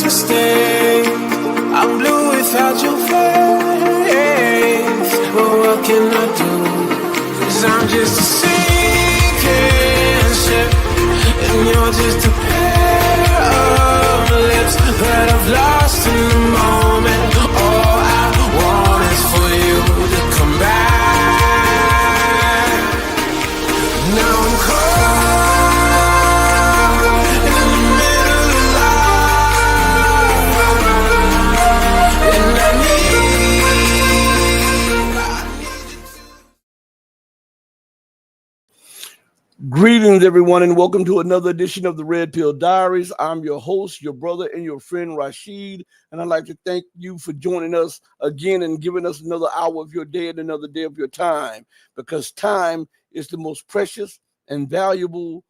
stay. I'm blue without your face. But what can I do? 'Cause I'm just a sinking ship, and you're just a pair of lips that I've lost in the moment. All I want is for you to come back. Now I'm caught in the middle of life, and I need you to. Greetings, everyone, and welcome to another edition of the Red Pill Diaries. I'm your host, your brother, and your friend, Rashid, and I'd like to thank you for joining us again and giving us another hour of your day and another day of your time, because time is the most precious and valuable,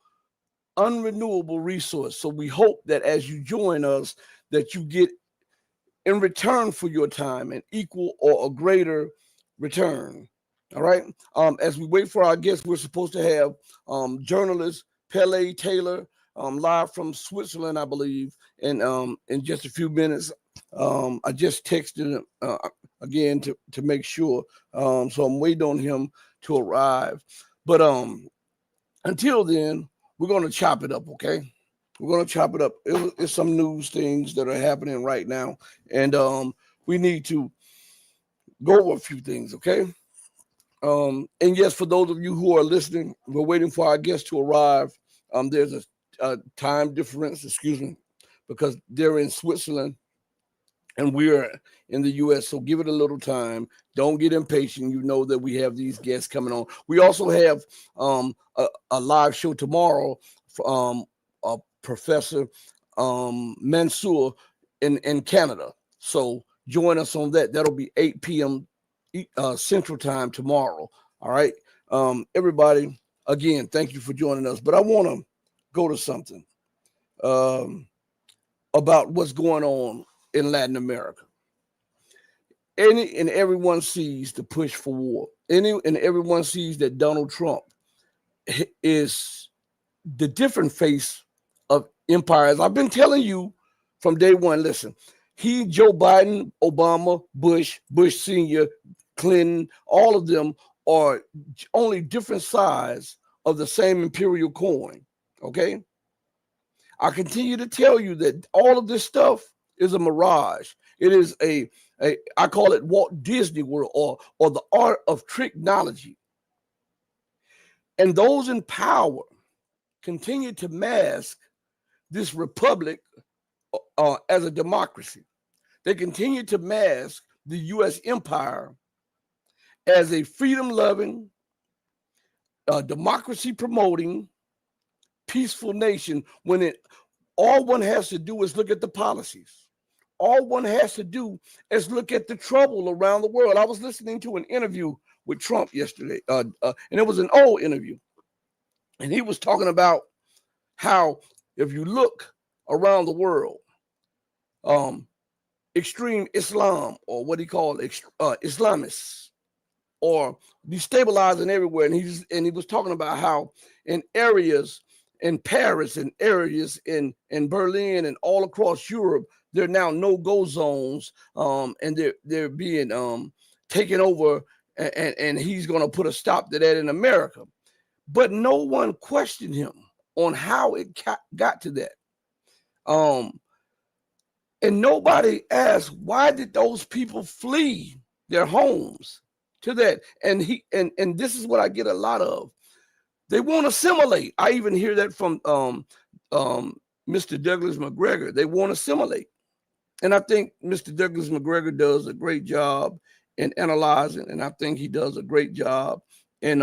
unrenewable resource. So we hope that as you join us, that you get in return for your time an equal or a greater return. All right. As we wait for our guests, we're supposed to have journalist Pelle Taylor live from Switzerland, I believe, and in just a few minutes. I just texted him again to make sure. So I'm waiting on him to arrive. But until then, we're going to chop it up, okay? We're going to chop it up. It's some news things that are happening right now, and we need to go over a few things, okay? And yes, for those of you who are listening, we're waiting for our guests to arrive. There's a time difference, because they're in Switzerland and we're in the U.S., so give it a little time. Don't get impatient. You know that we have these guests coming on. We also have a live show tomorrow for Professor Mansour in Canada. So join us on that. That'll be 8 p.m. Central Time tomorrow. All right. Everybody, again, thank you for joining us. But I want to go to something about what's going on in Latin America. Any and everyone sees the push for war. Everyone sees that Donald Trump is the different face of empires. I've been telling you from day one, listen, Joe Biden, Obama, Bush Sr., Clinton, all of them are only different sides of the same imperial coin, okay? I continue to tell you that all of this stuff is a mirage. It is I call it Walt Disney World or the art of tricknology. And those in power continue to mask this republic as a democracy. They continue to mask the U.S. empire as a freedom-loving, democracy-promoting, peaceful nation, when all one has to do is look at the policies. All one has to do is look at the trouble around the world. I was listening to an interview with Trump yesterday, and it was an old interview. And he was talking about how if you look around the world, extreme Islam, or what he called Islamists, or destabilizing everywhere. And he was talking about how in areas in Paris and areas in Berlin and all across Europe, there are now no-go zones, and they're being taken over, and he's going to put a stop to that in America. But no one questioned him on how it got to that. And nobody asked, why did those people flee their homes to that? And this is what I get a lot of. They won't assimilate. I even hear that from Mr. Douglas McGregor. They won't assimilate. And I think Mr. Douglas McGregor does a great job in analyzing, and I think he does a great job in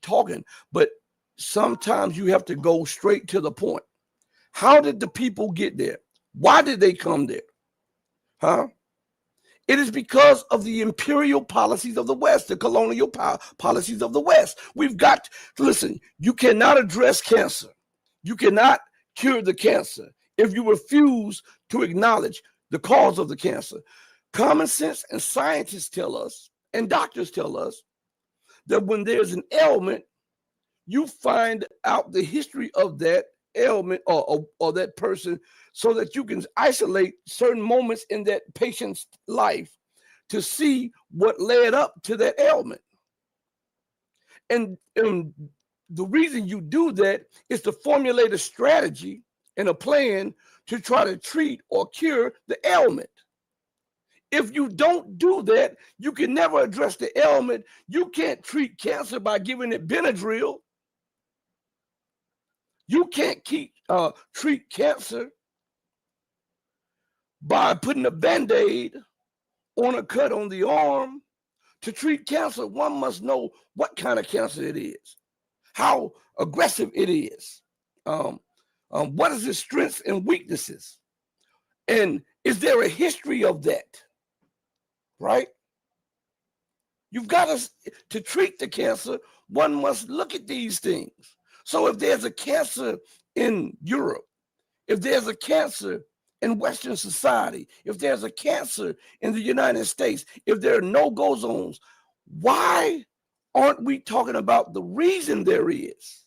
talking. But sometimes you have to go straight to the point. How did the people get there? Why did they come there? Huh? It is because of the imperial policies of the West, the colonial policies of the West. We've got to listen. You cannot address cancer. You cannot cure the cancer if you refuse to acknowledge the cause of the cancer. Common sense and scientists tell us, and doctors tell us, that when there's an ailment, you find out the history of that ailment or that person, so that you can isolate certain moments in that patient's life to see what led up to that ailment. And the reason you do that is to formulate a strategy and a plan to try to treat or cure the ailment. If you don't do that, you can never address the ailment. You can't treat cancer by giving it Benadryl. You can't treat cancer by putting a Band-Aid on a cut on the arm. To treat cancer, one must know what kind of cancer it is, how aggressive it is, what is its strengths and weaknesses, and is there a history of that, right? You've got to treat the cancer, one must look at these things. So if there's a cancer in Europe, if there's a cancer in Western society, if there's a cancer in the United States, if there are no-go zones, why aren't we talking about the reason there is,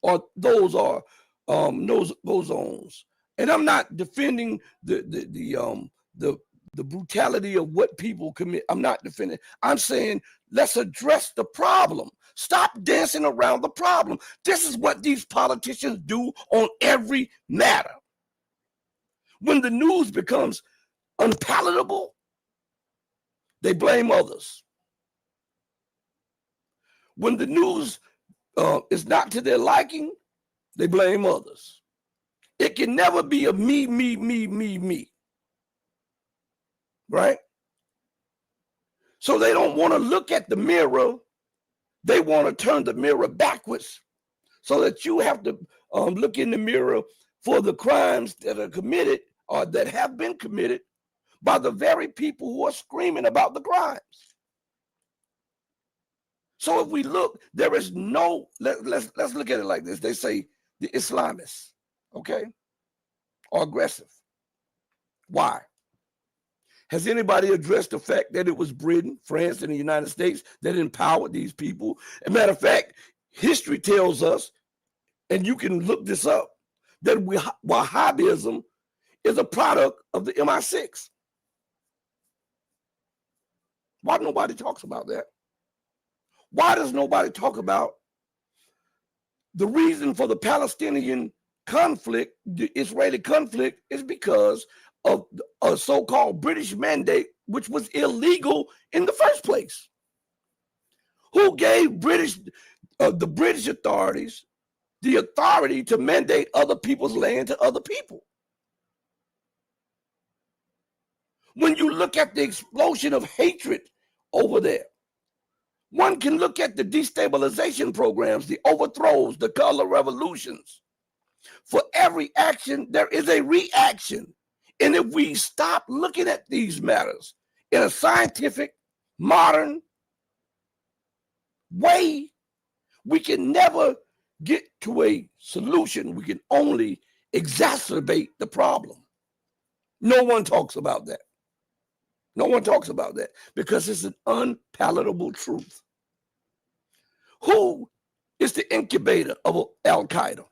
or those are no-go zones? And I'm not defending the brutality of what people commit. I'm not defending. I'm saying let's address the problem. Stop dancing around the problem. This is what these politicians do on every matter. When the news becomes unpalatable, they blame others. When the news is not to their liking, they blame others. It can never be a me, me, me, me, me. Right? So they don't want to look at the mirror. They want to turn the mirror backwards so that you have to look in the mirror for the crimes that are committed or that have been committed by the very people who are screaming about the crimes. So if we look, there is no, let's look at it like this. They say the Islamists, okay, are aggressive. Why? Has anybody addressed the fact that it was Britain, France, and the United States that empowered these people? As a matter of fact, history tells us, and you can look this up, that Wahhabism is a product of the MI6. Why nobody talks about that? Why does nobody talk about the reason for the Palestinian conflict, the Israeli conflict, is because of a so-called British mandate, which was illegal in the first place? Who gave the British authorities the authority to mandate other people's land to other people? When you look at the explosion of hatred over there, one can look at the destabilization programs, the overthrows, the color revolutions. For every action, there is a reaction. And if we stop looking at these matters in a scientific, modern way, we can never get to a solution. We can only exacerbate the problem. No one talks about that. No one talks about that because it's an unpalatable truth. Who is the incubator of Al-Qaeda?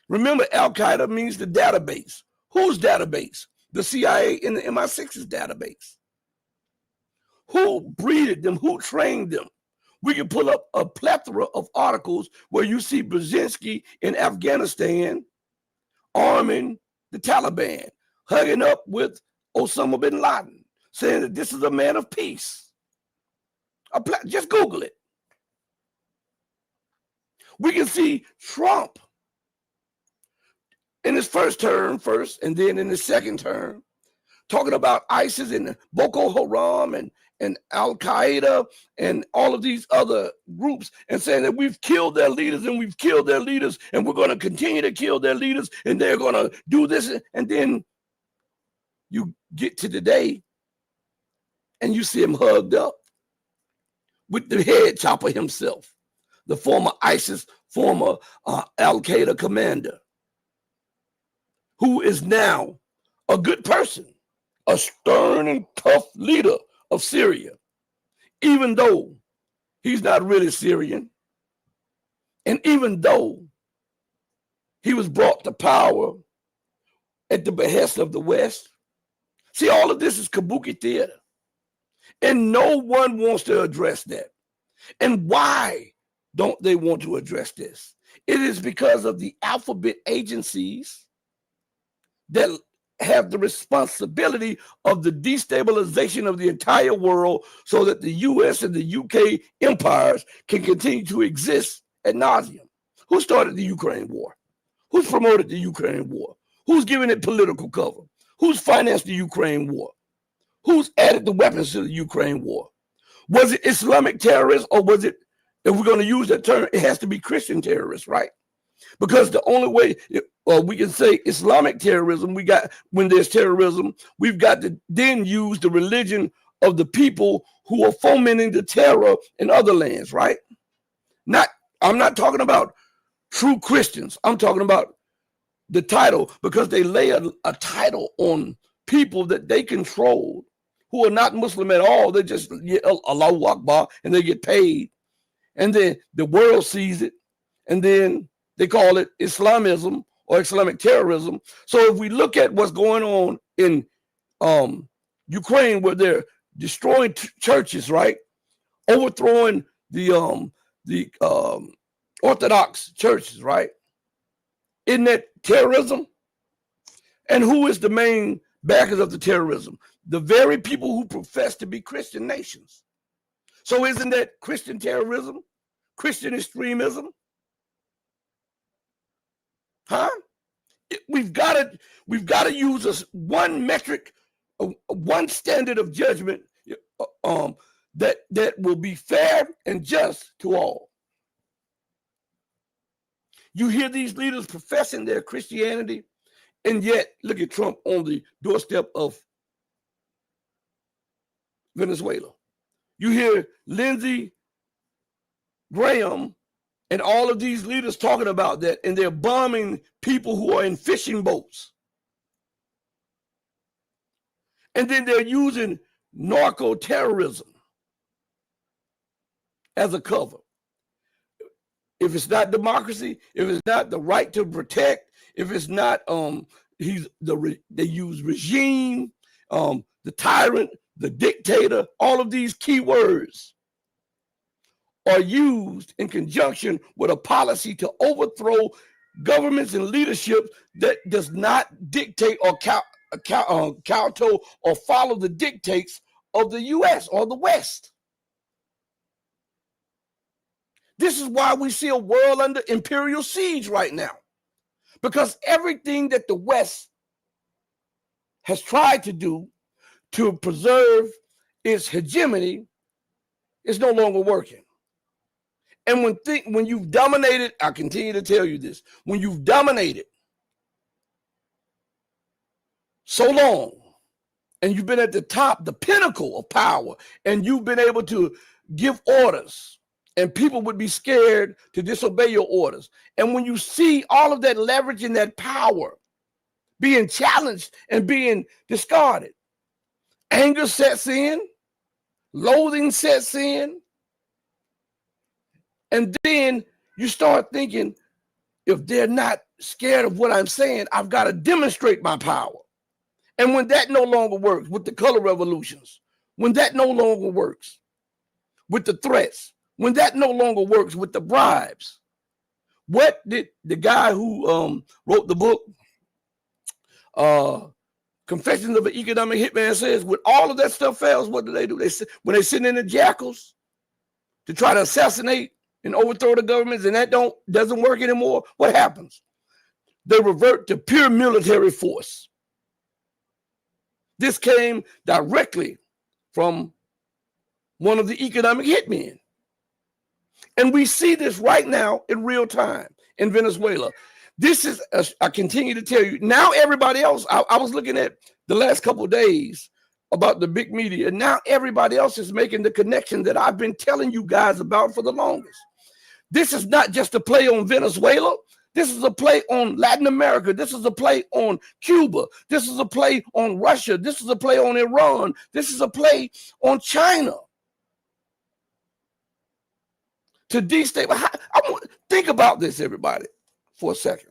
Remember, Al-Qaeda means the database. Whose database? The CIA and the MI6's database. Who breeded them? Who trained them? We can pull up a plethora of articles where you see Brzezinski in Afghanistan arming the Taliban, hugging up with Osama bin Laden, saying that this is a man of peace. Just Google it. We can see Trump in his first term, and then in his second term, talking about ISIS and Boko Haram and Al-Qaeda and all of these other groups, and saying that we've killed their leaders and we've killed their leaders and we're going to continue to kill their leaders and they're going to do this. And then you get to today and you see him hugged up with the head chopper himself, the former ISIS, former Al-Qaeda commander, who is now a good person, a stern and tough leader of Syria, even though he's not really Syrian, and even though He was brought to power at the behest of the West. See, all of this is kabuki theater. And no one wants to address that. And why don't they want to address this? It is because of the alphabet agencies that have the responsibility of the destabilization of the entire world so that the US and the UK empires can continue to exist ad nauseum. Who started the Ukraine war? Who's promoted the Ukraine war? Who's giving it political cover? Who's financed the Ukraine war? Who's added the weapons to the Ukraine war? Was it Islamic terrorists, or was it, if we're going to use that term, it has to be Christian terrorists, right? Because the only way we can say Islamic terrorism, when there's terrorism, we've got to then use the religion of the people who are fomenting the terror in other lands, right? I'm not talking about true Christians. I'm talking about the title, because they lay a title on people that they control who are not Muslim at all. They just Allahu Akbar and they get paid. And then the world sees it, and then they call it Islamism or Islamic terrorism. So if we look at what's going on in Ukraine, where they're destroying churches, right? Overthrowing the Orthodox churches, right? Isn't that terrorism? And who is the main backers of the terrorism? The very people who profess to be Christian nations. So isn't that Christian terrorism? Christian extremism? Huh? We've got to use one metric, one standard of judgment that will be fair and just to all. You hear these leaders professing their Christianity, and yet look at Trump on the doorstep of Venezuela. You hear Lindsey Graham and all of these leaders talking about that, and they're bombing people who are in fishing boats. And then they're using narco-terrorism as a cover. If it's not democracy, if it's not the right to protect, if it's not they use regime, the tyrant, the dictator, all of these key words are used in conjunction with a policy to overthrow governments and leadership that does not dictate or kowtow or follow the dictates of the US or the West. This is why we see a world under imperial siege right now, because everything that the West has tried to do to preserve its hegemony is no longer working. And when you've dominated, I continue to tell you this, when you've dominated so long, and you've been at the top, the pinnacle of power, and you've been able to give orders, and people would be scared to disobey your orders. And when you see all of that leverage and that power being challenged and being discarded, anger sets in, loathing sets in, and then you start thinking, if they're not scared of what I'm saying, I've got to demonstrate my power. And when that no longer works with the color revolutions, when that no longer works with the threats, when that no longer works with the bribes, what did the guy who wrote the book, Confessions of an Economic Hitman, says, when all of that stuff fails, what do? When they send in the jackals to try to assassinate and overthrow the governments, and that doesn't work anymore, what happens? They revert to pure military force. This came directly from one of the economic hitmen. And we see this right now in real time in Venezuela. This is, I continue to tell you, now everybody else, I was looking at the last couple of days about the big media, and now everybody else is making the connection that I've been telling you guys about for the longest. This is not just a play on Venezuela. This is a play on Latin America. This is a play on Cuba. This is a play on Russia. This is a play on Iran. This is a play on China. To destabilize. Think about this, everybody, for a second.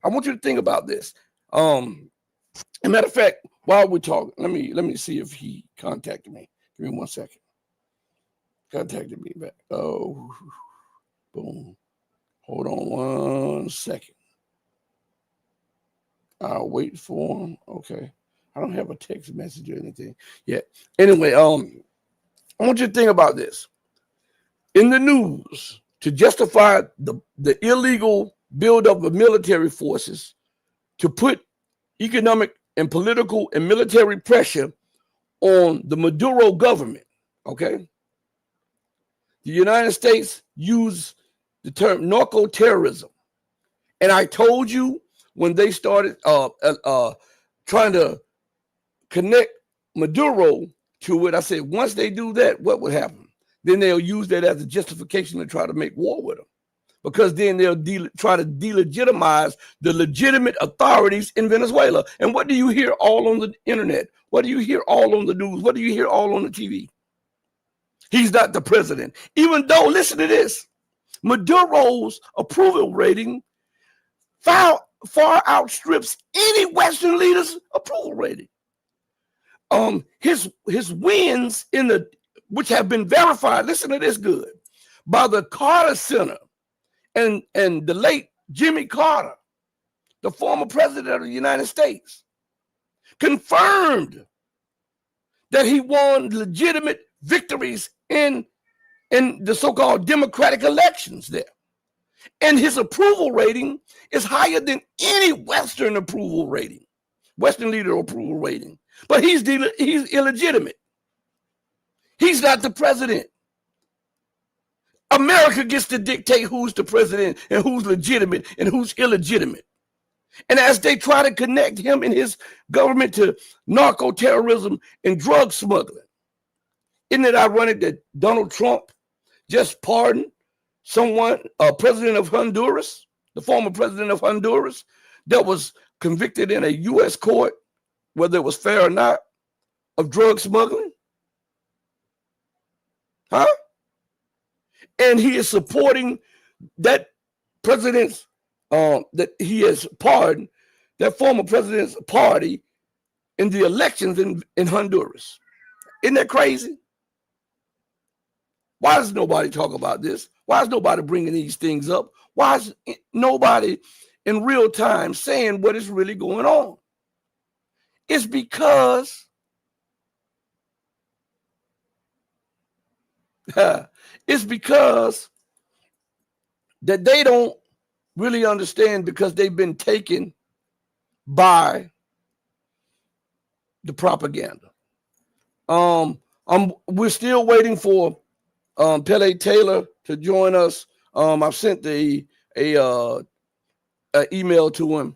I want you to think about this. As a matter of fact, while we're talking, let me see if he contacted me. Give me 1 second. Contacted me back. Oh, boom. Hold on 1 second. I'll wait for him. Okay. I don't have a text message or anything yet. Anyway, I want you to think about this. In the news, to justify the illegal buildup of military forces, to put economic and political and military pressure on the Maduro government, okay? The United States used the term narco-terrorism. And I told you when they started trying to connect Maduro to it, I said, once they do that, what would happen? Then they'll use that as a justification to try to make war with them. Because then they'll try to delegitimize the legitimate authorities in Venezuela. And what do you hear all on the internet? What do you hear all on the news? What do you hear all on the TV? He's not the president. Even though, listen to this, Maduro's approval rating far outstrips any Western leader's approval rating. His wins which have been verified, listen to this good, by the Carter Center and the late Jimmy Carter, the former president of the United States, confirmed that he won legitimate victories in the so-called democratic elections there. And his approval rating is higher than any Western approval rating, Western leader approval rating. But he's illegitimate. He's not the president. America gets to dictate who's the president and who's legitimate and who's illegitimate. And as they try to connect him and his government to narco-terrorism and drug smuggling, isn't it ironic that Donald Trump just pardoned someone, president of Honduras, the former president of Honduras, that was convicted in a U.S. court, whether it was fair or not, of drug smuggling? Huh? And he is supporting that president's, that he has pardoned, that former president's party in the elections in Honduras. Isn't that crazy? Why does nobody talk about this? Why is nobody bringing these things up? Why is nobody in real time saying what is really going on? It's because that they don't really understand, because they've been taken by the propaganda. We're still waiting for Pelle Taylor to join us. I've sent a email to him.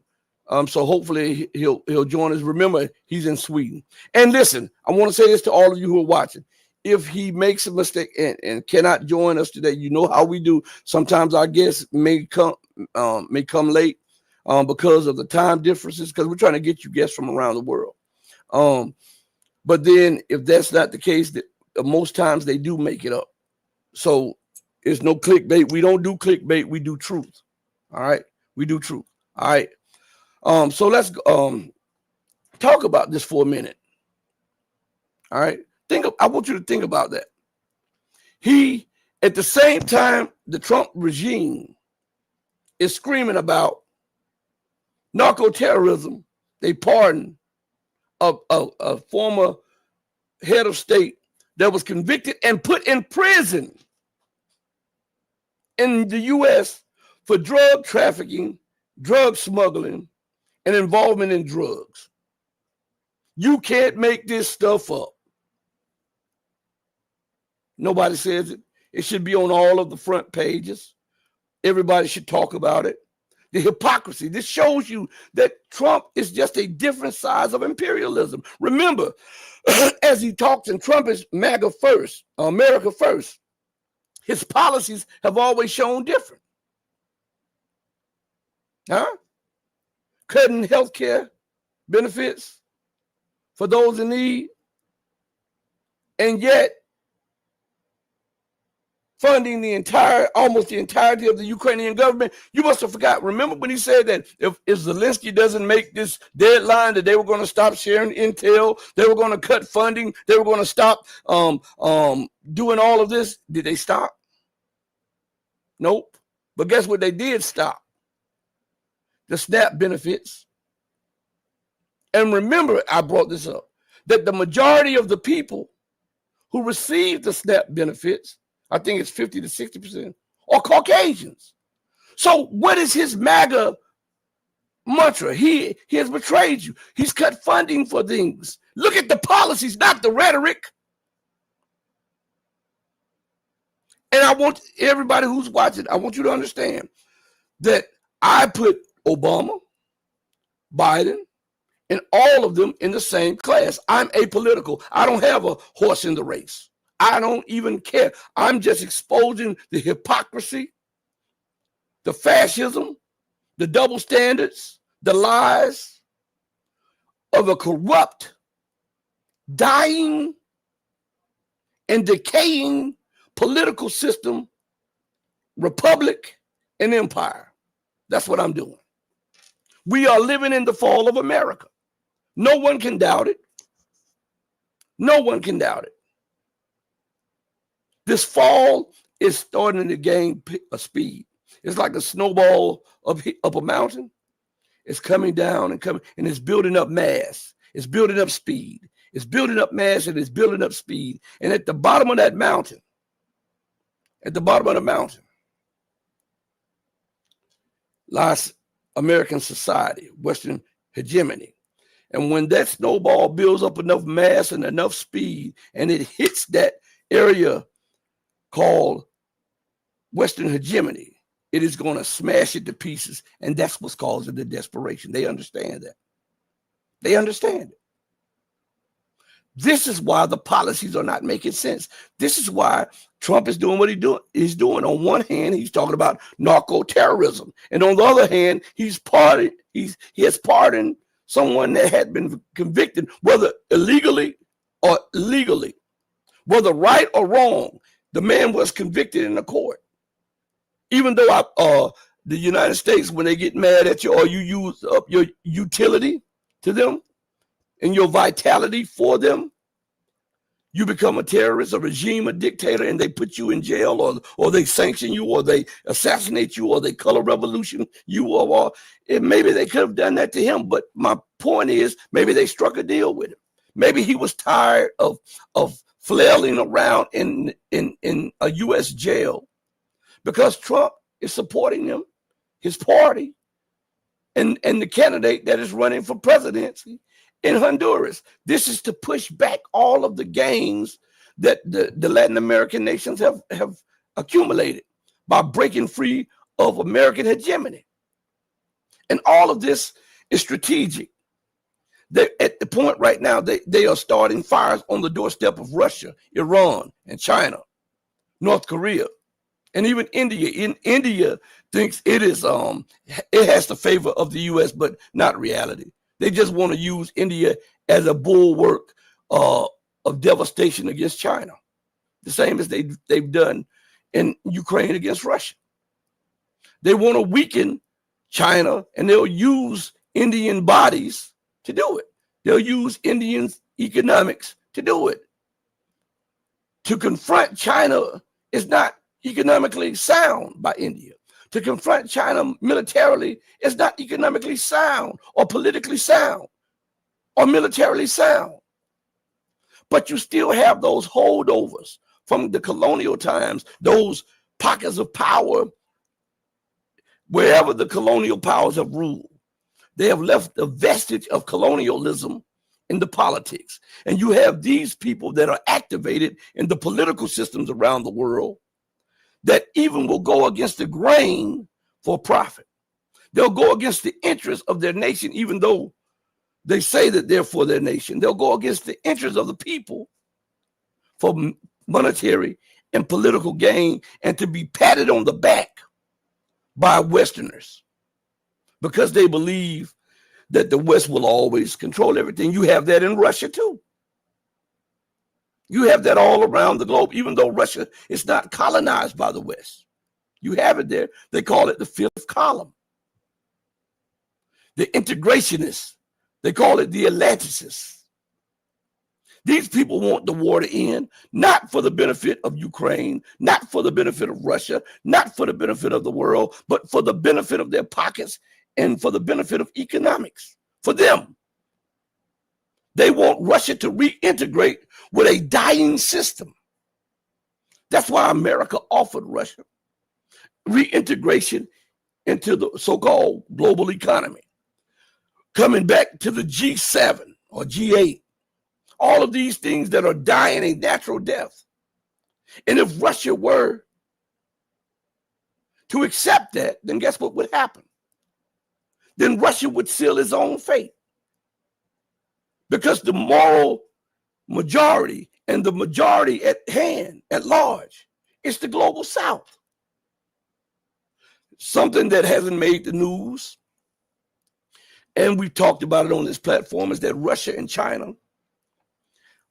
So hopefully he'll join us. Remember, he's in Sweden. And listen, I want to say this to all of you who are watching. If he makes a mistake and cannot join us today, you know how we do. Sometimes our guests may come late because of the time differences, because we're trying to get you guests from around the world. But then if that's not the case, most times they do make it up. So it's no clickbait. We don't do clickbait. We do truth. All right. We do truth. All right. So let's talk about this for a minute. All right. I want you to think about that. At the same time, the Trump regime is screaming about narco-terrorism. They pardoned a former head of state that was convicted and put in prison in the U.S. for drug trafficking, drug smuggling, and involvement in drugs. You can't make this stuff up. Nobody says it. It should be on all of the front pages. Everybody should talk about it. The hypocrisy. This shows you that Trump is just a different size of imperialism. Remember, as he talks, and Trump is MAGA first, America first, his policies have always shown different. Huh? Cutting health care benefits for those in need. And yet, funding almost the entirety of the Ukrainian government. You must have forgot. Remember when he said that if Zelensky doesn't make this deadline, that they were going to stop sharing intel, they were going to cut funding, they were going to stop doing all of this. Did they stop? Nope. But guess what they did stop? The SNAP benefits. And remember, I brought this up, that the majority of the people who receive the SNAP benefits, I think it's 50 to 60%, are Caucasians. So what is his MAGA mantra? He has betrayed you. He's cut funding for things. Look at the policies, not the rhetoric. And I want everybody who's watching, I want you to understand that I put Obama, Biden, and all of them in the same class. I'm apolitical. I don't have a horse in the race. I don't even care. I'm just exposing the hypocrisy, the fascism, the double standards, the lies of a corrupt, dying, and decaying political system, republic, and empire. That's what I'm doing. We are living in the fall of America. No one can doubt it. No one can doubt it. This fall is starting to gain a speed. It's like a snowball up a mountain. It's coming down and coming, and it's building up mass. It's building up speed. It's building up mass, and it's building up speed. And at the bottom of that mountain, lies American society, Western hegemony. And when that snowball builds up enough mass and enough speed, and it hits that area called Western hegemony, it is going to smash it to pieces. And that's what's causing the desperation. They understand that. They understand it. This is why the policies are not making sense. This is why Trump is doing what he's doing. On one hand, he's talking about narco-terrorism. And on the other hand, he has pardoned someone that had been convicted, whether illegally or legally. Whether right or wrong, the man was convicted in the court. Even though the United States, when they get mad at you or you use up your utility to them and your vitality for them, you become a terrorist, a regime, a dictator, and they put you in jail, or they sanction you, or they assassinate you, or they color revolution you, or maybe they could have done that to him. But my point is, maybe they struck a deal with him. Maybe he was tired of flailing around in a U.S. jail because Trump is supporting him, his party, and the candidate that is running for presidency in Honduras. This is to push back all of the gains that the Latin American nations have accumulated by breaking free of American hegemony. And all of this is strategic. They're at the point right now, they are starting fires on the doorstep of Russia, Iran, and China, North Korea, and even India. India thinks it has the favor of the U.S., but not reality. They just want to use India as a bulwark of devastation against China, the same as they've done in Ukraine against Russia. They want to weaken China, and they'll use Indian bodies to do it. They'll use Indian economics to do it. To confront China is not economically sound by India. To confront China militarily is not economically sound or politically sound or militarily sound. But you still have those holdovers from the colonial times, those pockets of power wherever the colonial powers have ruled. They have left a vestige of colonialism in the politics. And you have these people that are activated in the political systems around the world that even will go against the grain for profit. They'll go against the interests of their nation, even though they say that they're for their nation. They'll go against the interests of the people for monetary and political gain and to be patted on the back by Westerners because they believe that the West will always control everything. You have that in Russia too. You have that all around the globe, even though Russia is not colonized by the West. You have it there. They call it the fifth column. The integrationists, they call it the Atlanticists. These people want the war to end, not for the benefit of Ukraine, not for the benefit of Russia, not for the benefit of the world, but for the benefit of their pockets and for the benefit of economics. For them, they want Russia to reintegrate with a dying system. That's why America offered Russia reintegration into the so-called global economy, coming back to the G7 or G8. All of these things that are dying a natural death. And if Russia were to accept that, then guess what would happen? Then Russia would seal its own fate. Because the moral majority and the majority at hand, at large, is the global South. Something that hasn't made the news, and we've talked about it on this platform, is that Russia and China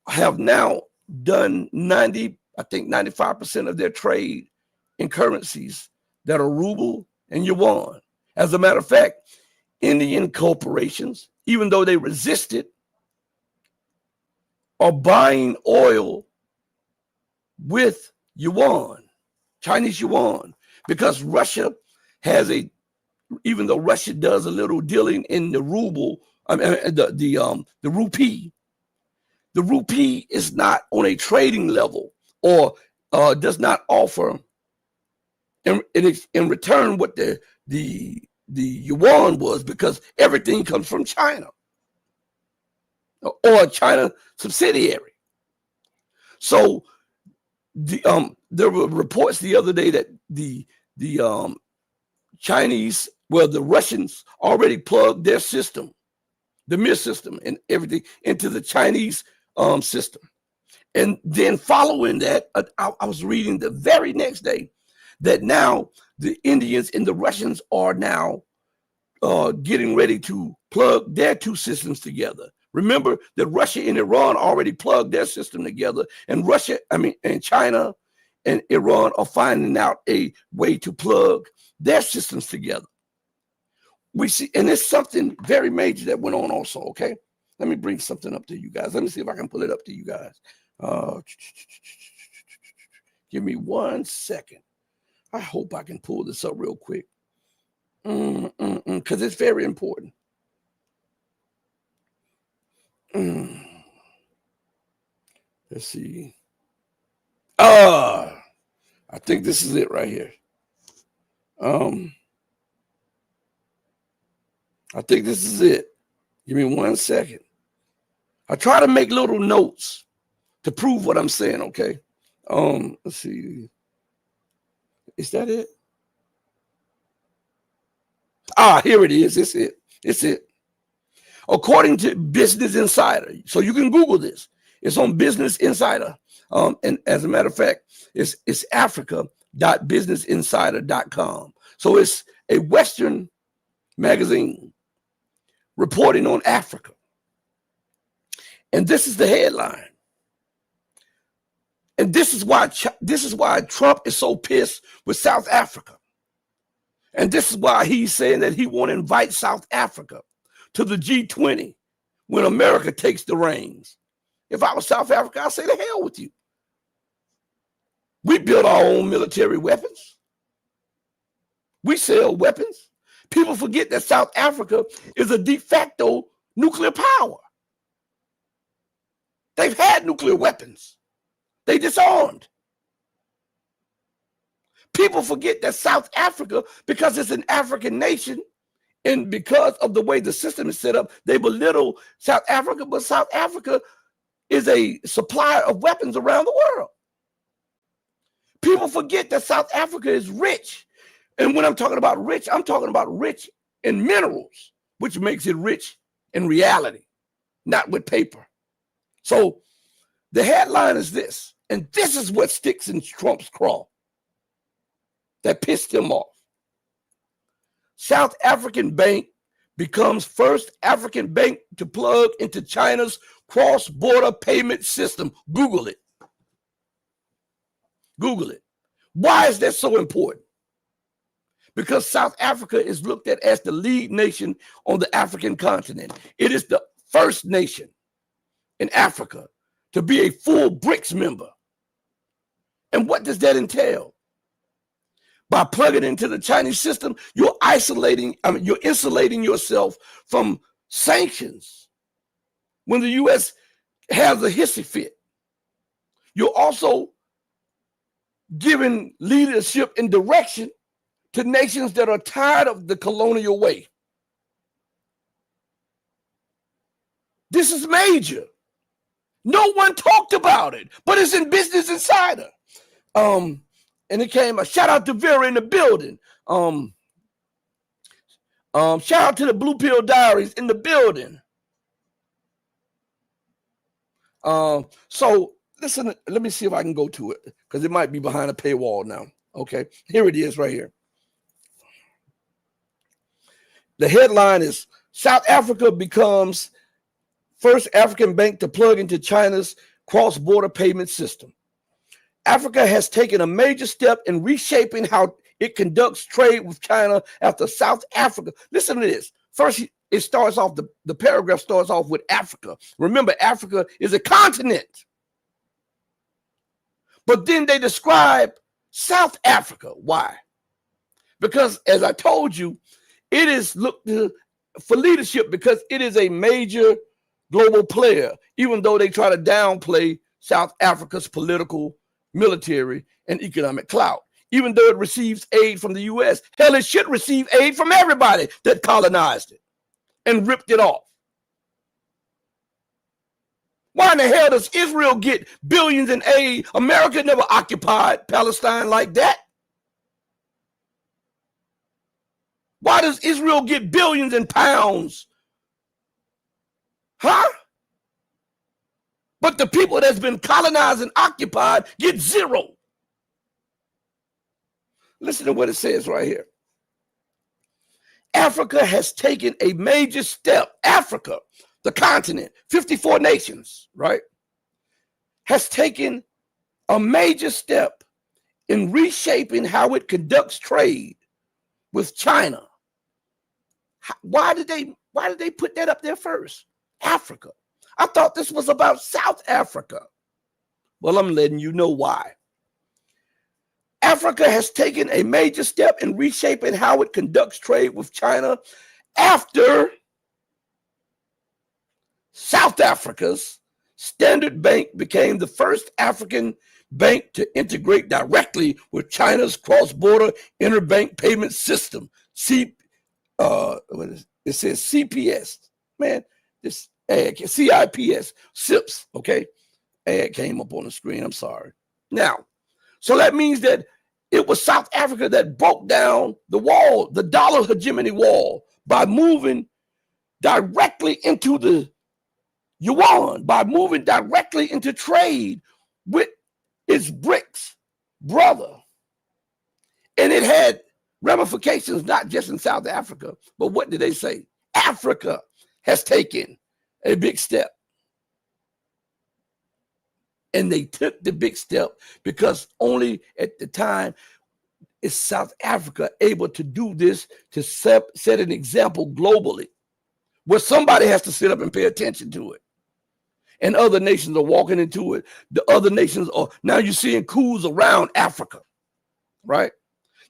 have now done 95% of their trade in currencies that are ruble and yuan. As a matter of fact, Indian corporations, even though they resisted, are buying oil with yuan, Chinese yuan, because Russia has even though Russia does a little dealing in the ruble, the rupee. The rupee is not on a trading level or does not offer in return what the yuan was, because everything comes from China or a China subsidiary. So there were reports the other day that the Chinese, well, the Russians already plugged their system, the MIR system and everything, into the Chinese system. And then following that, I was reading the very next day that now the Indians and the Russians are now getting ready to plug their two systems together. Remember that Russia and Iran already plugged their system together, and and China and Iran are finding out a way to plug their systems together. We see, and it's something very major that went on also, okay? Let me bring something up to you guys. Let me see if I can pull it up to you guys. Give me 1 second. I hope I can pull this up real quick. Because it's very important. Let's see. I think this is it right here. I think this is it. Give me 1 second. I try to make little notes to prove what I'm saying, okay? Let's see. Is that it? Here it is. It's it. It's it. According to Business Insider, so you can Google this. It's on Business Insider. And as a matter of fact, it's africa.businessinsider.com. So it's a Western magazine reporting on Africa. And this is the headline. And this is why Trump is so pissed with South Africa. And this is why he's saying that he won't invite South Africa to the G20 when America takes the reins. If I was South Africa, I'd say the hell with you. We build our own military weapons. We sell weapons. People forget that South Africa is a de facto nuclear power. They've had nuclear weapons. They disarmed. People forget that South Africa, because it's an African nation, and because of the way the system is set up, they belittle South Africa, but South Africa is a supplier of weapons around the world. People forget that South Africa is rich. And when I'm talking about rich, I'm talking about rich in minerals, which makes it rich in reality, not with paper. So the headline is this, and this is what sticks in Trump's craw that pissed him off. South African bank becomes first African bank to plug into China's cross-border payment system. Google it. Google it. Why is that so important? Because South Africa is looked at as the lead nation on the African continent. It is the first nation in Africa to be a full BRICS member. And what does that entail? By plugging into the Chinese system, you're insulating yourself from sanctions when the U.S. has a hissy fit. You're also giving leadership and direction to nations that are tired of the colonial way. This is major. No one talked about it, but it's in Business Insider. And it came a shout out to Vera in the building. Shout out to the Blue Pill Diaries in the building. So listen, let me see if I can go to it because it might be behind a paywall now. Okay, here it is right here. The headline is South Africa becomes first African bank to plug into China's cross-border payment system. Africa has taken a major step in reshaping how it conducts trade with China after South Africa. Listen to this. First, it starts off, the paragraph starts off with Africa. Remember, Africa is a continent. But then they describe South Africa. Why? Because, as I told you, it is looked to, for leadership because it is a major global player, even though they try to downplay South Africa's political, military, and economic clout. Even though it receives aid from the U.S., hell, it should receive aid from everybody that colonized it and ripped it off. Why in the hell does Israel get billions in aid? America never occupied Palestine like that. Why does Israel get billions in pounds? Huh? But the people that's been colonized and occupied get zero. Listen to what it says right here. Africa has taken a major step. Africa, the continent, 54 nations, right, has taken a major step in reshaping how it conducts trade with China. Why did they put that up there first? Africa. I thought this was about South Africa. Well, I'm letting you know why. Africa has taken a major step in reshaping how it conducts trade with China after South Africa's Standard Bank became the first African bank to integrate directly with China's cross-border interbank payment system. It says CPS. Man, this ad, CIPS, SIPS, okay? Ad came up on the screen, I'm sorry. Now, so that means that it was South Africa that broke down the wall, the dollar hegemony wall, by moving directly into the yuan, by moving directly into trade with its BRICS brother. And it had ramifications not just in South Africa, but what did they say? Africa has taken a big step. And they took the big step because only at the time is South Africa able to do this, to set an example globally, where somebody has to sit up and pay attention to it. And other nations are walking into it. The other nations are, now you're seeing coups around Africa, right?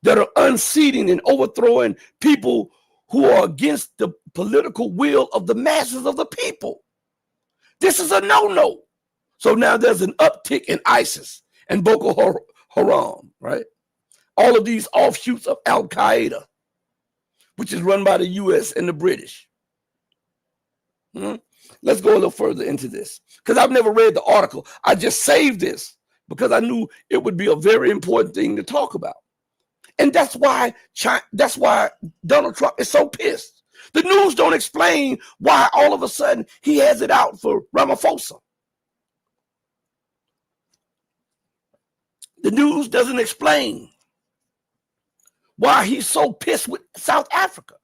That are unseating and overthrowing people who are against the political will of the masses of the people. This is a no-no. So now there's an uptick in ISIS and Boko Haram, right? All of these offshoots of Al-Qaeda, which is run by the U.S. and the British. Let's go a little further into this because I've never read the article. I just saved this because I knew it would be a very important thing to talk about. And that's why Donald Trump is so pissed. The news don't explain why all of a sudden he has it out for Ramaphosa. The news doesn't explain why he's so pissed with South Africa.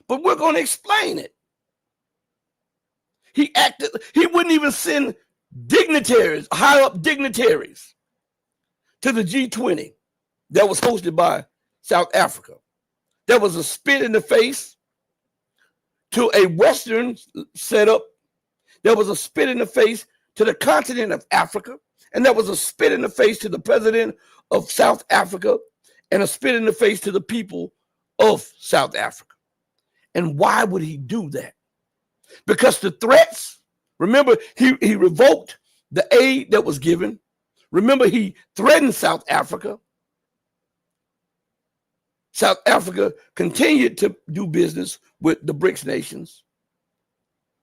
But we're going to explain it. He wouldn't even send dignitaries, high up dignitaries, to the G20 that was hosted by South Africa. That was a spit in the face to a Western setup. There was a spit in the face to the continent of Africa. And that was a spit in the face to the president of South Africa and a spit in the face to the people of South Africa. And why would he do that? Because the threats, remember, he revoked the aid that was given. Remember, he threatened South Africa. South Africa continued to do business with the BRICS nations.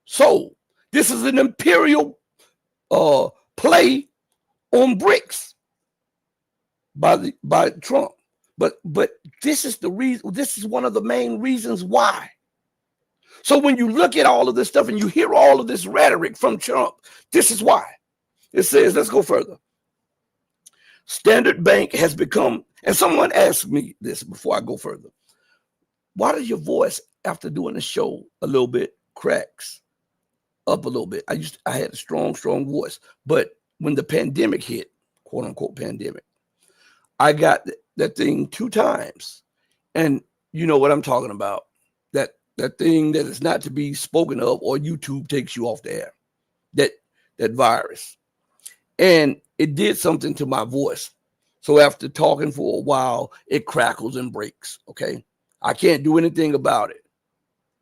So this is an imperial play on BRICS by Trump. But this is the reason. This is one of the main reasons why. So when you look at all of this stuff and you hear all of this rhetoric from Trump, this is why. It says, let's go further. Standard Bank has become, and someone asked me this before I go further. Why does your voice, after doing the show a little bit, cracks up a little bit? I had a strong voice, but when the pandemic hit, quote unquote pandemic, I got that thing 2 times. And you know what I'm talking about. That thing that is not to be spoken of, or YouTube takes you off the air. That virus. And it did something to my voice. So after talking for a while, it crackles and breaks. Okay. I can't do anything about it.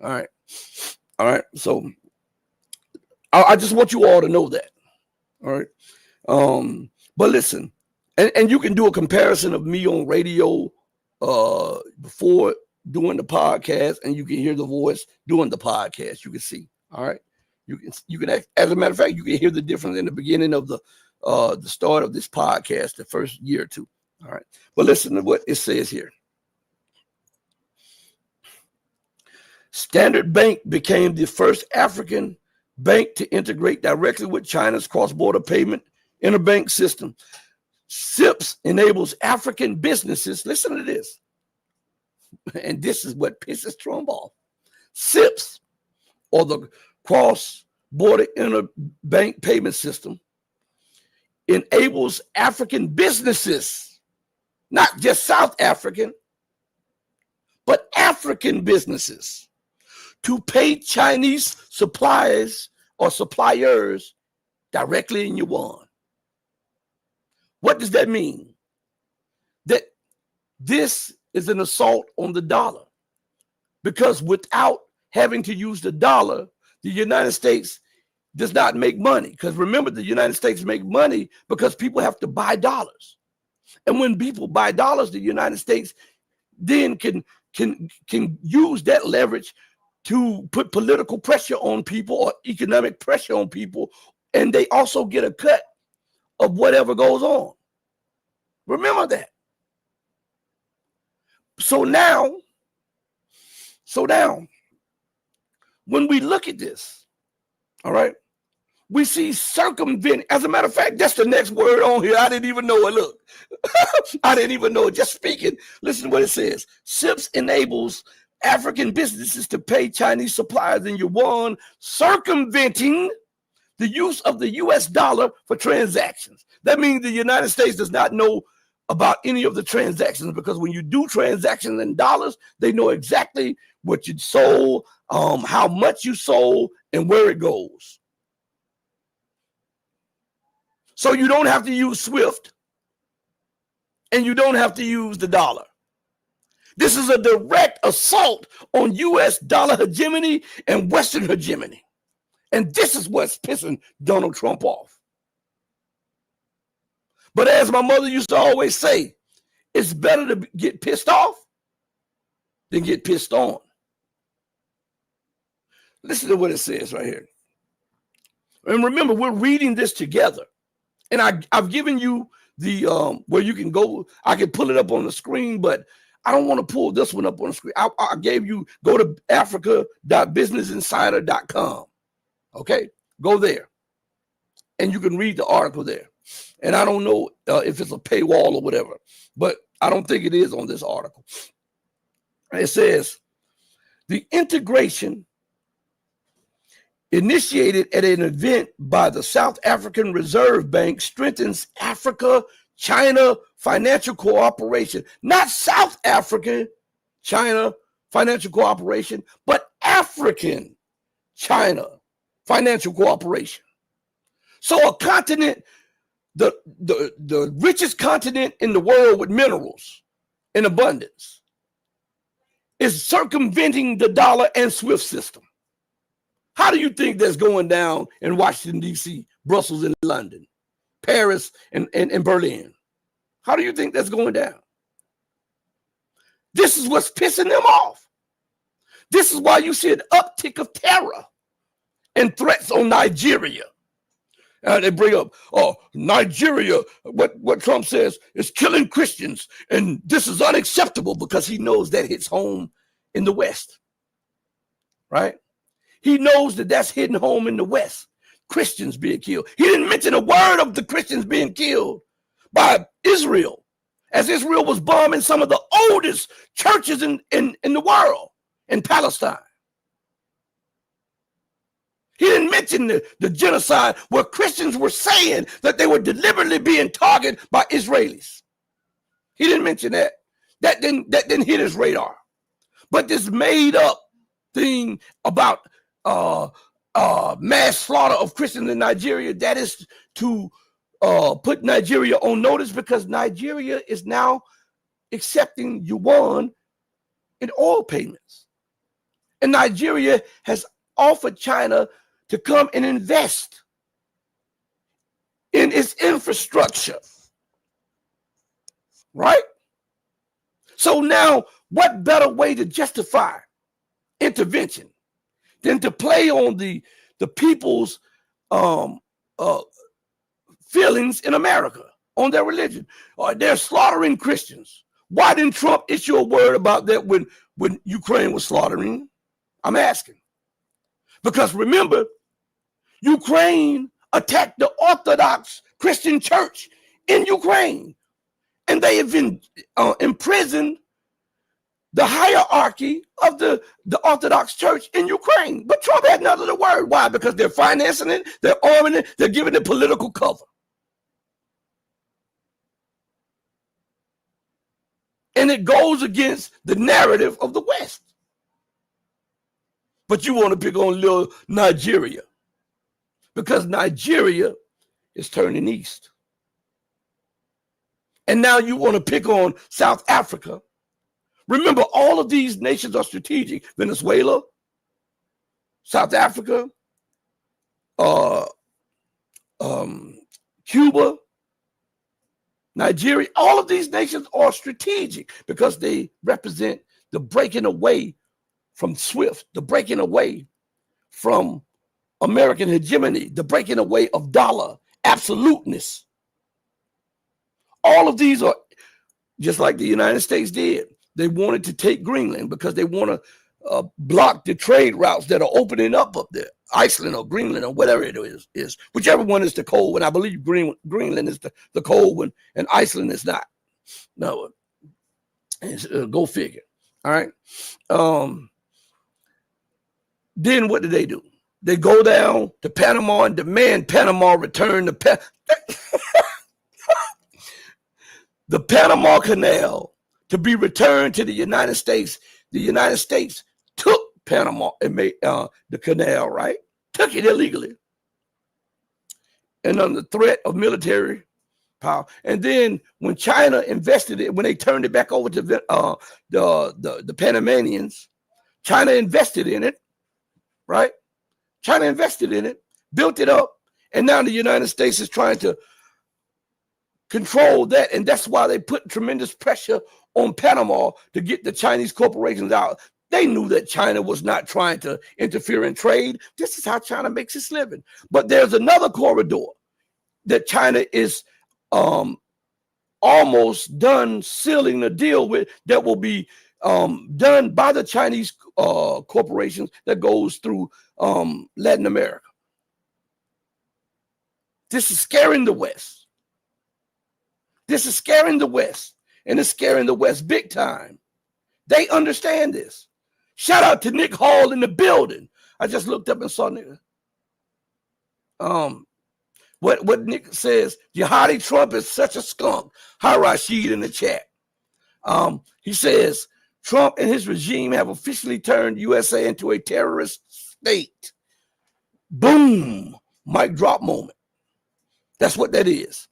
All right. So I just want you all to know that. All right. But listen, and you can do a comparison of me on radio before doing the podcast, and you can hear the voice doing the podcast. You can see. All right. You can, as a matter of fact, you can hear the difference in the beginning of the start of this podcast, the first year or two. All right. But listen to what it says here. Standard Bank became the first African bank to integrate directly with China's cross-border payment interbank system. SIPS enables African businesses, listen to this, and this is what pisses Trump off. SIPS, or the cross-border interbank payment system, enables African businesses, not just South African, but African businesses, to pay Chinese suppliers or suppliers directly in yuan. What does that mean? That this is an assault on the dollar, because without having to use the dollar, the United States does not make money. Because remember, the United States make money because people have to buy dollars. And when people buy dollars, the United States then can use that leverage to put political pressure on people or economic pressure on people. And they also get a cut of whatever goes on. Remember that. So now, when we look at this, all right, we see circumvent. As a matter of fact, that's the next word on here. I didn't even know it. Look, I didn't even know it. Just speaking. Listen to what it says. SIPS enables African businesses to pay Chinese suppliers in yuan, circumventing the use of the US dollar for transactions. That means the United States does not know about any of the transactions, because when you do transactions in dollars, they know exactly what you sold, how much you sold, and where it goes. So you don't have to use SWIFT, and you don't have to use the dollar. This is a direct assault on U.S. dollar hegemony and Western hegemony. And this is what's pissing Donald Trump off. But as my mother used to always say, it's better to get pissed off than get pissed on. Listen to what it says right here. And remember, we're reading this together. And I've given you the where you can go. I can pull it up on the screen, but I don't want to pull this one up on the screen. I gave you, go to africa.businessinsider.com. Okay, go there. And you can read the article there. And I don't know if it's a paywall or whatever, but I don't think it is on this article. It says, the integration initiated at an event by the South African Reserve Bank strengthens Africa China Financial Cooperation, not South African China Financial Cooperation, but African China Financial Cooperation. So a continent, the richest continent in the world with minerals in abundance, is circumventing the dollar and SWIFT system. How do you think that's going down in Washington, D.C., Brussels, and London, Paris, and Berlin? How do you think that's going down? This is what's pissing them off. This is why you see an uptick of terror and threats on Nigeria. They bring up, oh, Nigeria, what Trump says is killing Christians, and this is unacceptable because he knows that hits home in the West, right? He knows that that's hitting home in the West, Christians being killed. He didn't mention a word of the Christians being killed by Israel, as Israel was bombing some of the oldest churches in the world in Palestine. He didn't mention the genocide where Christians were saying that they were deliberately being targeted by Israelis. He didn't mention that. That didn't hit his radar. But this made up thing about mass slaughter of Christians in Nigeria, that is to put Nigeria on notice, because Nigeria is now accepting yuan in oil payments. And Nigeria has offered China to come and invest in its infrastructure, right? So now, what better way to justify intervention than to play on the people's feelings in America, on their religion? They're slaughtering Christians. Why didn't Trump issue a word about that when Ukraine was slaughtering? I'm asking. Because remember, Ukraine attacked the Orthodox Christian church in Ukraine, and they have been imprisoned the hierarchy of the Orthodox Church in Ukraine. But Trump had none of the word. Why? Because they're financing it, they're arming it, they're giving it political cover. And it goes against the narrative of the West. But you want to pick on little Nigeria, because Nigeria is turning east. And now you want to pick on South Africa. Remember, all of these nations are strategic. Venezuela, South Africa, Cuba, Nigeria, all of these nations are strategic because they represent the breaking away from SWIFT, the breaking away from American hegemony, the breaking away of dollar absoluteness. All of these are just like the United States did. They wanted to take Greenland because they want to block the trade routes that are opening up there. Iceland or Greenland or whatever it is whichever one is the cold one. I believe Greenland is the cold one and Iceland is not. No, go figure. All right. Then what do? They go down to Panama and demand Panama return to the Panama Canal to be returned to the United States. The United States took Panama and made the canal, right? Took it illegally. And under threat of military power. And then when China invested it, when they turned it back over to the Panamanians, China invested in it, right? China invested in it, built it up, and now the United States is trying to control that, and that's why they put tremendous pressure on Panama to get the Chinese corporations out. They knew that China was not trying to interfere in trade. This is how China makes its living. But there's another corridor that China is almost done sealing the deal with, that will be done by the Chinese corporations, that goes through Latin America. This is scaring the West. This is scaring the West, and it's scaring the West big time. They understand this. Shout out to Nick Hall in the building. I just looked up and saw Nick. What Nick says, Jihadi Trump is such a skunk. Hi, Rashid in the chat. He says, Trump and his regime have officially turned USA into a terrorist state. Boom. Mic drop moment. That's what that is.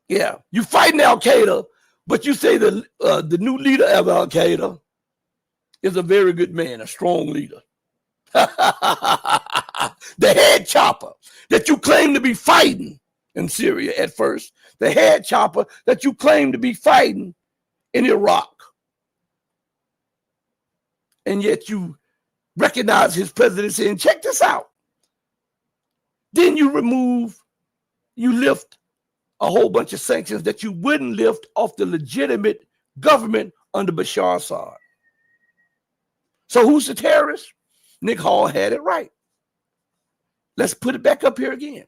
Yeah. You fighting Al-Qaeda, but you say the new leader of Al-Qaeda is a very good man, a strong leader. The head chopper that you claim to be fighting in Syria at first, the head chopper that you claim to be fighting in Iraq, and yet you recognize his presidency and check this out. Then you lift a whole bunch of sanctions that you wouldn't lift off the legitimate government under Bashar Assad. So who's the terrorist? Nick Hall had it right. Let's put it back up here again.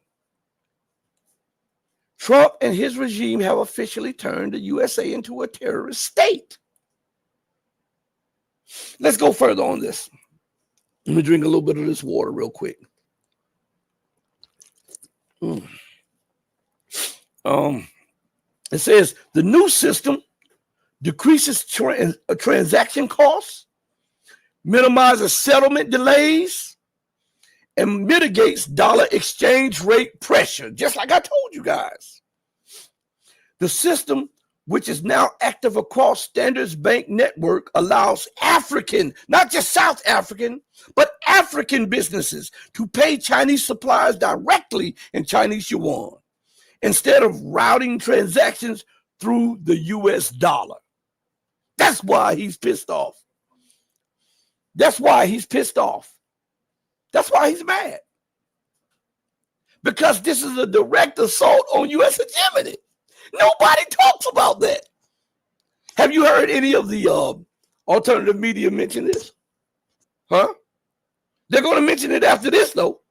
Trump and his regime have officially turned the USA into a terrorist state. Let's go further on this. Let me drink a little bit of this water real quick. It says the new system decreases transaction costs, minimizes settlement delays, and mitigates dollar exchange rate pressure, just like I told you guys. The system, which is now active across Standards Bank network, allows African, not just South African, but African businesses to pay Chinese suppliers directly in Chinese yuan instead of routing transactions through the US dollar. That's why he's pissed off. That's why he's pissed off. That's why he's mad. Because this is a direct assault on U.S. hegemony. Nobody talks about that. Have you heard any of the alternative media mention this? Huh? They're going to mention it after this, though.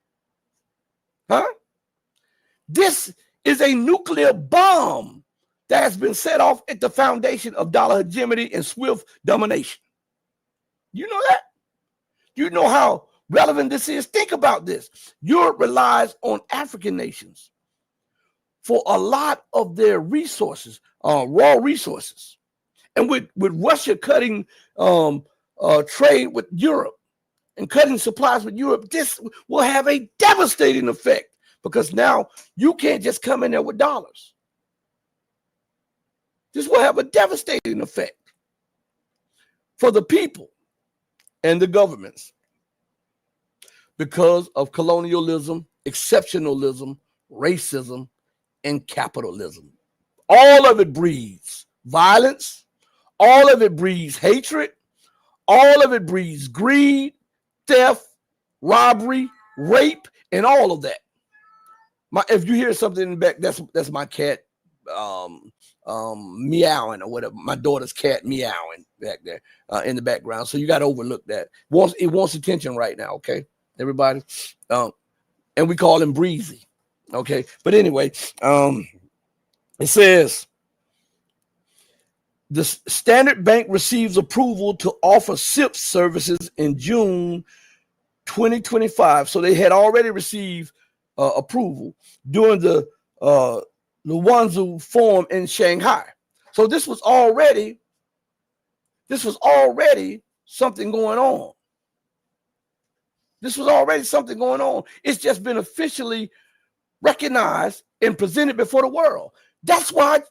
Huh? This is a nuclear bomb that has been set off at the foundation of dollar hegemony and swift domination. You know that? You know how relevant this is? Think about this. Europe relies on African nations for a lot of their resources, raw resources. And with Russia cutting trade with Europe and cutting supplies with Europe, this will have a devastating effect because now you can't just come in there with dollars. This will have a devastating effect for the people and the governments because of colonialism, exceptionalism, racism, and capitalism. All of it breeds violence. All of it breeds hatred. All of it breeds greed, theft, robbery, rape, and all of that. If you hear something in the back, that's my cat meowing or whatever. My daughter's cat meowing back there in the background. So you got to overlook that. It wants attention right now, okay, everybody? And we call him Breezy, okay? But anyway, it says, the Standard Bank receives approval to offer SIP services in June 2025. So they had already received approval during the Luanzu Forum in Shanghai. So this was already something going on. This was already something going on. It's just been officially recognized and presented before the world. That's why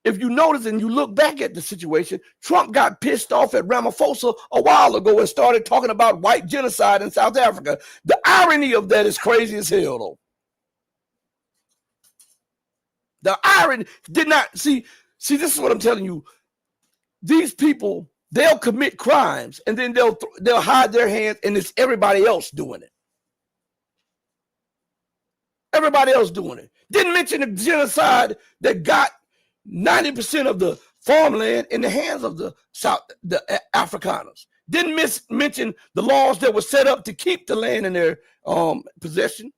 if you notice and you look back at the situation, Trump got pissed off at Ramaphosa a while ago and started talking about white genocide in South Africa. The irony of that is crazy as hell, though. The irony did not see. This is what I'm telling you. These people, they'll commit crimes and then they'll hide their hands, and it's everybody else doing it. Everybody else doing it. Didn't mention the genocide that got 90% of the farmland in the hands of the Afrikaners. Didn't mention the laws that were set up to keep the land in their possession.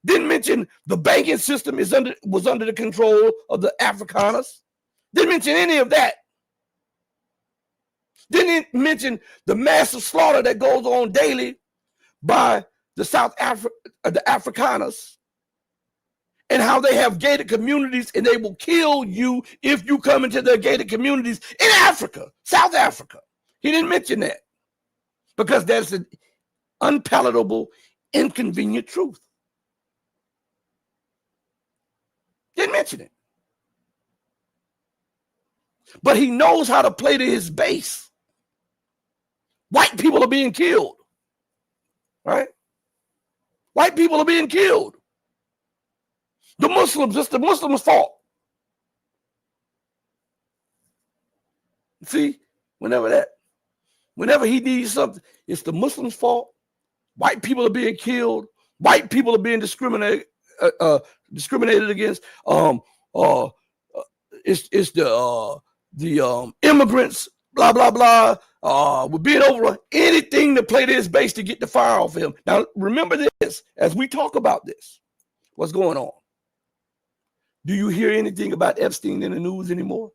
Didn't mention the banking system was under the control of the Afrikaners. Didn't mention any of that. Didn't mention the massive slaughter that goes on daily by the the Afrikaners, and how they have gated communities and they will kill you if you come into their gated communities in Africa, South Africa. He didn't mention that because that's an unpalatable, inconvenient truth. Didn't mention it. But he knows how to play to his base. White people are being killed, right? White people are being killed. The Muslims, it's the Muslims' fault. See, whenever he needs something, it's the Muslims' fault. White people are being killed. White people are being discriminated against. It's the immigrants. Blah blah blah. We're being over anything to play to his base to get the fire off him. Now remember this as we talk about this. What's going on? Do you hear anything about Epstein in the news anymore?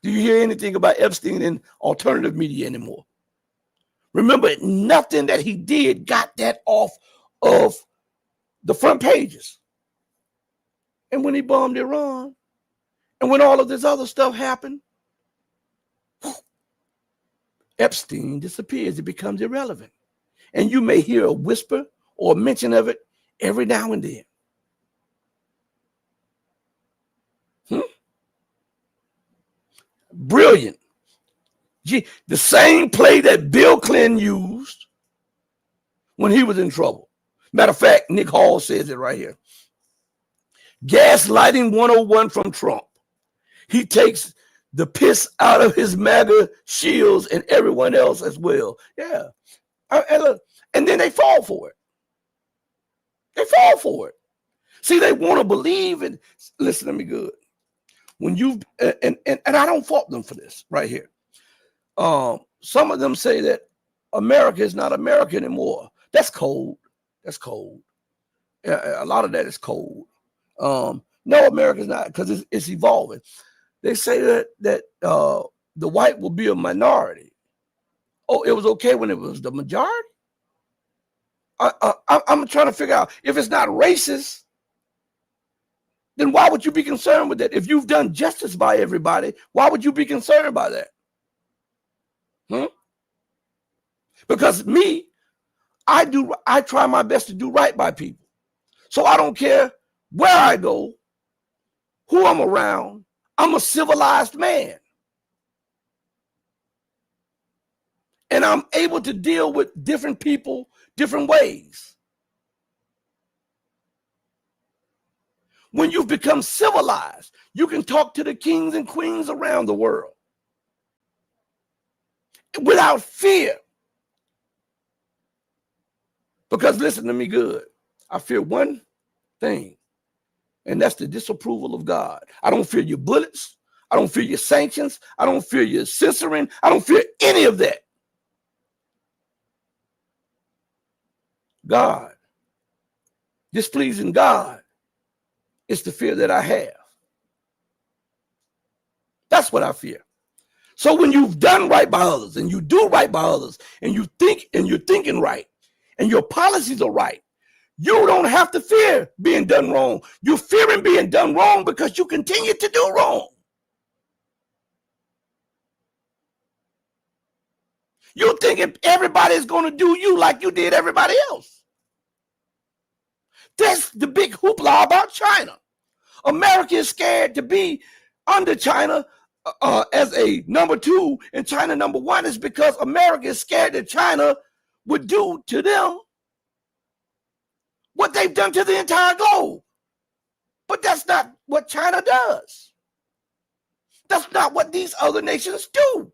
Do you hear anything about Epstein in alternative media anymore? Remember, nothing that he did got that off of the front pages. And when he bombed Iran, and when all of this other stuff happened, Epstein disappears. It becomes irrelevant. And you may hear a whisper or a mention of it every now and then. Brilliant. Gee, the same play that Bill Clinton used when he was in trouble. Matter of fact, Nick Hall says it right here. Gaslighting 101 from Trump. He takes the piss out of his MAGA shields and everyone else as well. Yeah. And then they fall for it. They fall for it. See, they want to believe in, listen to me good. When you and I don't fault them for this right here. Some of them say that America is not America anymore. That's cold. That's cold. A lot of that is cold. No, America's not, because it's evolving. They say that the white will be a minority. Oh, it was okay when it was the majority? I'm trying to figure out, if it's not racist, then why would you be concerned with that? If you've done justice by everybody, why would you be concerned by that? Because I try my best to do right by people. So I don't care where I go, who I'm around. I'm a civilized man. And I'm able to deal with different people different ways. When you've become civilized, you can talk to the kings and queens around the world without fear. Because listen to me good. I fear one thing, and that's the disapproval of God. I don't fear your bullets. I don't fear your sanctions. I don't fear your censoring. I don't fear any of that. God, displeasing God, is the fear that I have. That's what I fear. So when you've done right by others, and you do right by others, and you think, and you're thinking right, and your policies are right, you don't have to fear being done wrong. You're fearing being done wrong because you continue to do wrong. You're thinking everybody's going to do you like you did everybody else. That's the big hoopla about China. America is scared to be under China as a number two, and China number one, is because America is scared that China would do to them what they've done to the entire globe. But that's not what China does. That's not what these other nations do.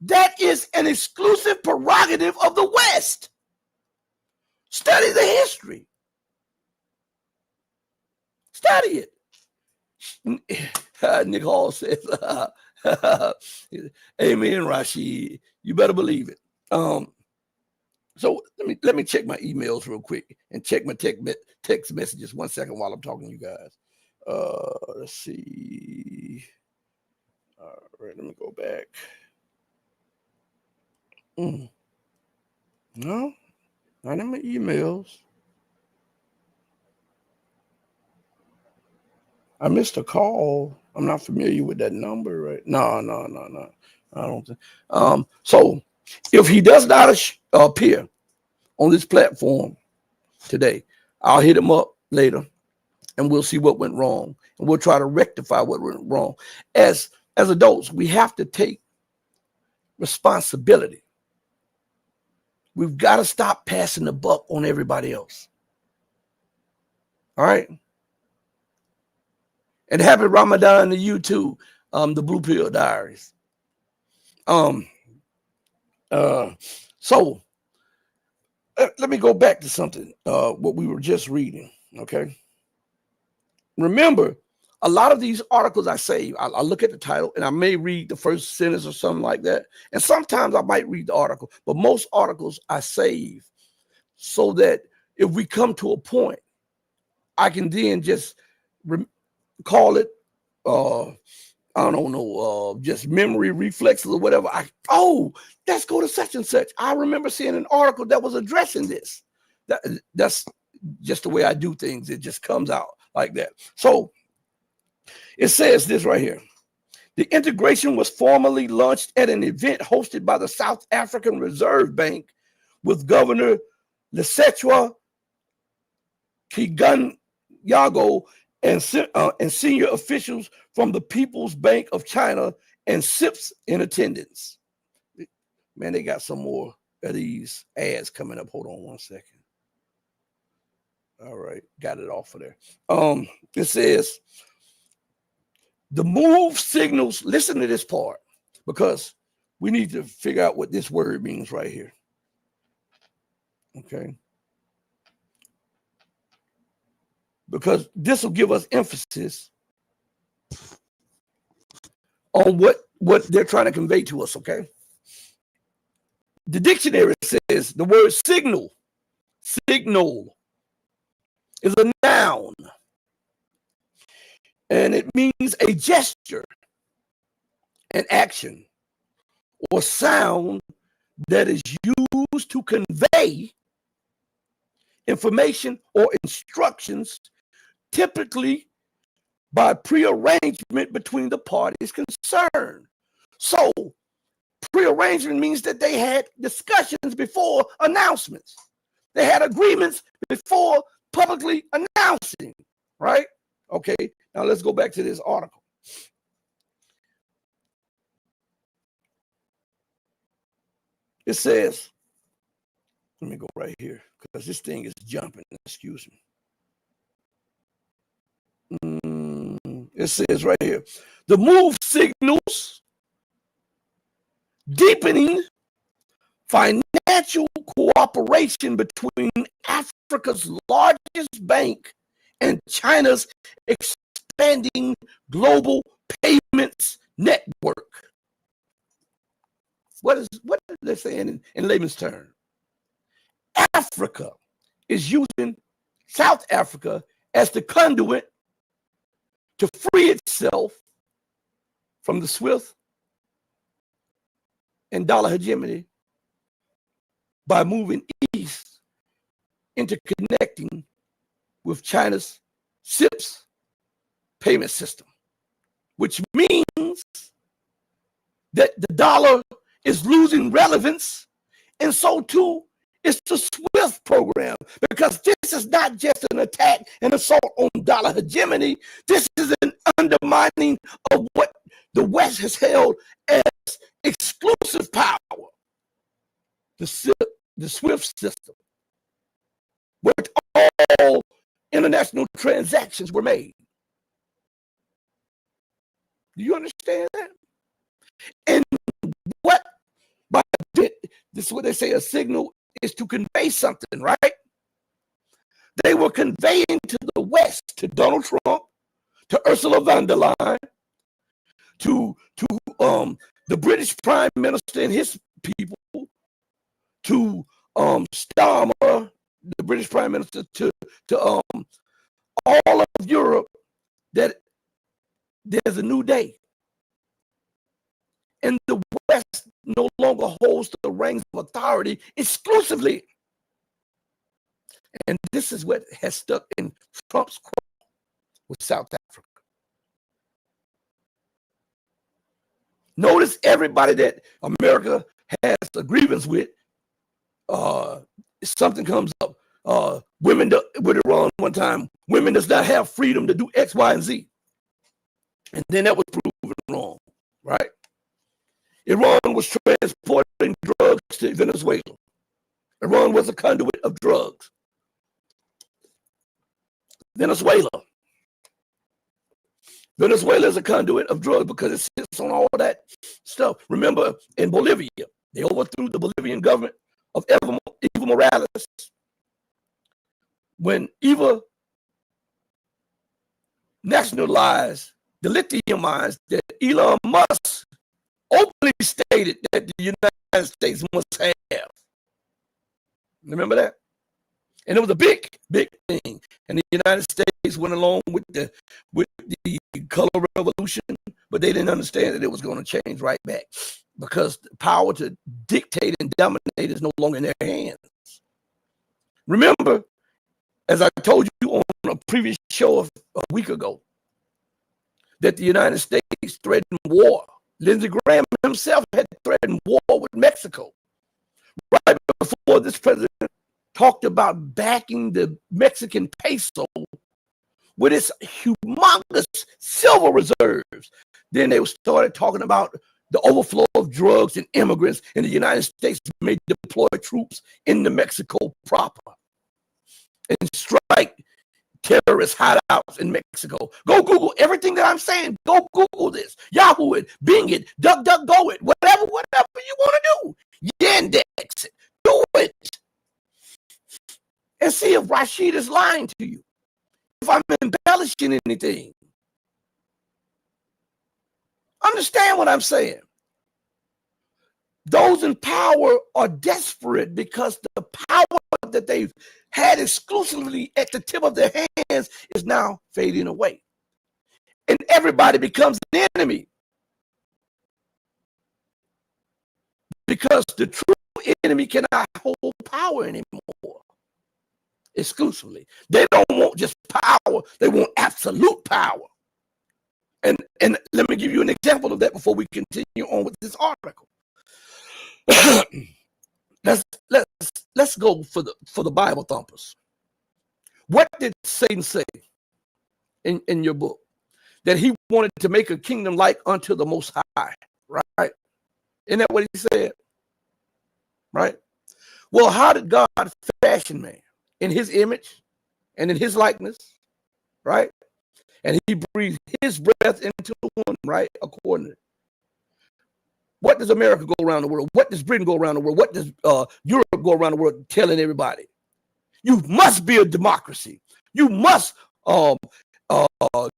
That is an exclusive prerogative of the West. Study the history. Study it. Nick Hall says, amen, Rashid. You better believe it. So let me check my emails real quick and check my text messages 1 second while I'm talking to you guys. Let's see. All right, let me go back. Not in my emails. I missed a call. I'm not familiar with that number, right? No. I don't think. So if he does not appear on this platform today, I'll hit him up later and we'll see what went wrong. And we'll try to rectify what went wrong. As adults, we have to take responsibility. We've got to stop passing the buck on everybody else. All right. And happy Ramadan to you too, the Blue Pill Diaries. So let me go back to something, what we were just reading, okay? Remember, a lot of these articles I save, I look at the title and I may read the first sentence or something like that. And sometimes I might read the article, but most articles I save so that if we come to a point, I can then just call it, I don't know, just memory reflexes or whatever. Let's go to such and such. I remember seeing an article that was addressing this. That's just the way I do things. It just comes out like that. So it says this right here. The integration was formally launched at an event hosted by the South African Reserve Bank with Governor Lancet Kiganyago and senior officials from the People's Bank of China and SIPS in attendance. Man, they got some more of these ads coming up. Hold on one second. All right, got it off of there. It says, the move signals, listen to this part, because we need to figure out what this word means right here. Okay. Because this will give us emphasis on what they're trying to convey to us, okay? The dictionary says the word signal is a noun, and it means a gesture, an action, or sound that is used to convey information or instructions, typically by prearrangement between the parties concerned. So prearrangement means that they had discussions before announcements. They had agreements before publicly announcing, right? Okay, now let's go back to this article. It says, let me go right here because this thing is jumping, excuse me. It says right here, the move signals deepening financial cooperation between Africa's largest bank and China's expanding global payments network. What are they saying in layman's terms? Africa is using South Africa as the conduit to free itself from the SWIFT and dollar hegemony by moving east, interconnecting with China's SIPS payment system, which means that the dollar is losing relevance, and so too is the SWIFT program, because this is not just an attack and assault on dollar hegemony. This is an undermining of what the West has held as exclusive power, the SWIFT system, where all international transactions were made. Do you understand that? And what, by this is what they say, a signal is to convey something, right? They were conveying to the West, to Donald Trump, to Ursula von der Leyen, to the British Prime Minister and his people, to Starmer, the British Prime Minister, to all of Europe, that there's a new day. And the West no longer holds the reins of authority exclusively. And this is what has stuck in Trump's craw with South Africa. Notice everybody that America has a grievance with, something comes up. Women, with Iran one time, women does not have freedom to do X, Y, and Z. And then that was proven wrong, right? Iran was transporting drugs to Venezuela. Iran was a conduit of drugs. Venezuela is a conduit of drugs because it sits on all that stuff. Remember, in Bolivia, they overthrew the Bolivian government of Evo Morales. When Evo nationalized the lithium mines that Elon Musk openly stated that the United States must have. Remember that? And it was a big, big thing. And the United States went along with the color revolution, but they didn't understand that it was going to change right back because the power to dictate and dominate is no longer in their hands. Remember, as I told you on a previous show a week ago, that the United States threatened war. Lindsey Graham himself had threatened war with Mexico. Right before this president talked about backing the Mexican peso with its humongous silver reserves. Then they started talking about the overflow of drugs and immigrants, and the United States may deploy troops into Mexico proper and strike terrorist hideouts in Mexico. Go Google everything that I'm saying. Go Google this. Yahoo it, Bing it, DuckDuckGo it, whatever you want to do. Yandex it. Do it. And see if Rashid is lying to you. If I'm embellishing anything. Understand what I'm saying. Those in power are desperate because the power that they've had exclusively at the tip of their hands is now fading away. And everybody becomes an enemy. Because the true enemy cannot hold power anymore. Exclusively. They don't want just power, they want absolute power. And let me give you an example of that before we continue on with this article. Let's go for the Bible thumpers. What did Satan say in your book? That he wanted to make a kingdom like unto the Most High, right? Isn't that what he said? Right? Well, how did God fashion man? In his image and in his likeness, right? And he breathed his breath into the one, right? Accordingly. What does America go around the world? What does Britain go around the world? What does Europe go around the world telling everybody? You must be a democracy. You must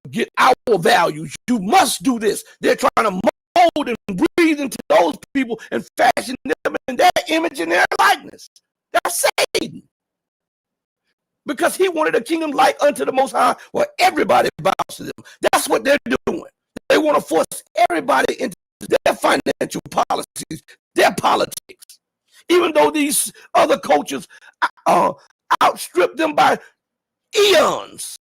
get our values. You must do this. They're trying to mold and breathe into those people and fashion them in their image and their likeness. That's Satan. Because he wanted a kingdom like unto the Most High where everybody bows to them. That's what they're doing. They want to force everybody into their financial policies, their politics. Even though these other cultures outstrip them by eons.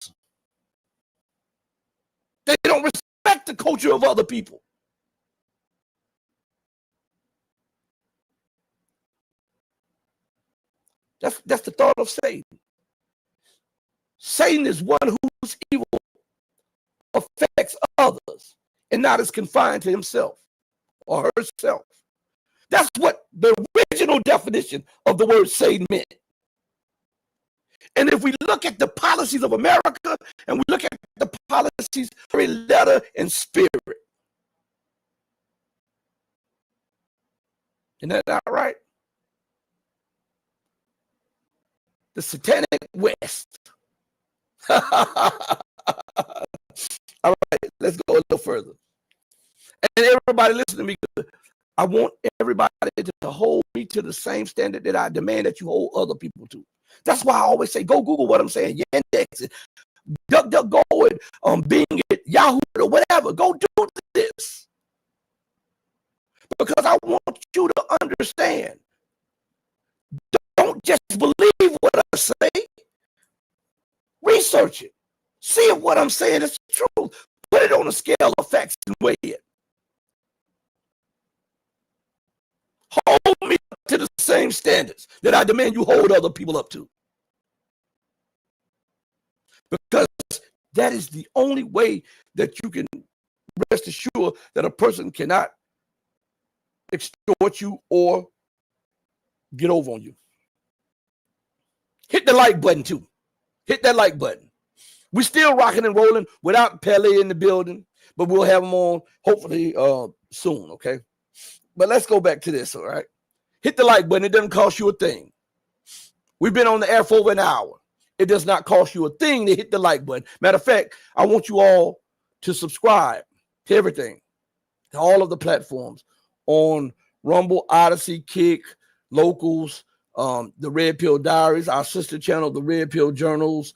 They don't respect the culture of other people. That's the thought of Satan. Satan is one whose evil affects others and not is confined to himself or herself. That's what the original definition of the word Satan meant. And if we look at the policies of America and we look at the policies every letter and spirit, isn't that not right? The satanic West. All right, let's go a little further. And everybody listen to me. I want everybody to hold me to the same standard that I demand that you hold other people to. That's why I always say, go Google what I'm saying. Yandex it, DuckDuckGo it, Bing it, Yahoo it, or whatever. Go do this. Because I want you to understand. Don't just believe what I say. Research it. See if what I'm saying is true. Put it on a scale of facts and weigh it. Hold me up to the same standards that I demand you hold other people up to. Because that is the only way that you can rest assured that a person cannot extort you or get over on you. Hit the like button too. Hit that like button. We're still rocking and rolling without Pelle in the building, but we'll have him on hopefully soon, okay? But let's go back to this, all right? Hit the like button. It doesn't cost you a thing. We've been on the air for over an hour. It does not cost you a thing to hit the like button. Matter of fact, I want you all to subscribe to everything, to all of the platforms on Rumble, Odyssey, Kick, Locals, the Red Pill Diaries, our sister channel, the Red Pill Journals,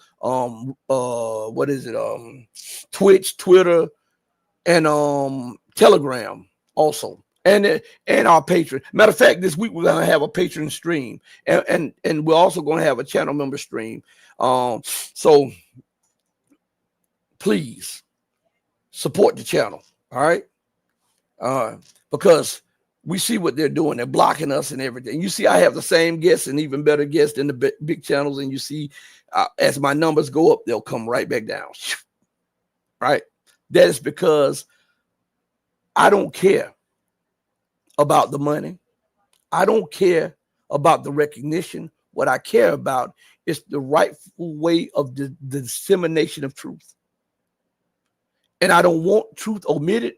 Twitch, Twitter, and Telegram also. And our Patreon. Matter of fact, this week we're gonna have a Patreon stream, and we're also gonna have a channel member stream. So please support the channel, all right? Because we see what they're doing. They're blocking us and everything. You see, I have the same guests and even better guests in the big channels, and you see, as my numbers go up, they'll come right back down. Right? That is because I don't care about the money. I don't care about the recognition. What I care about is the rightful way of the dissemination of truth. And I don't want truth omitted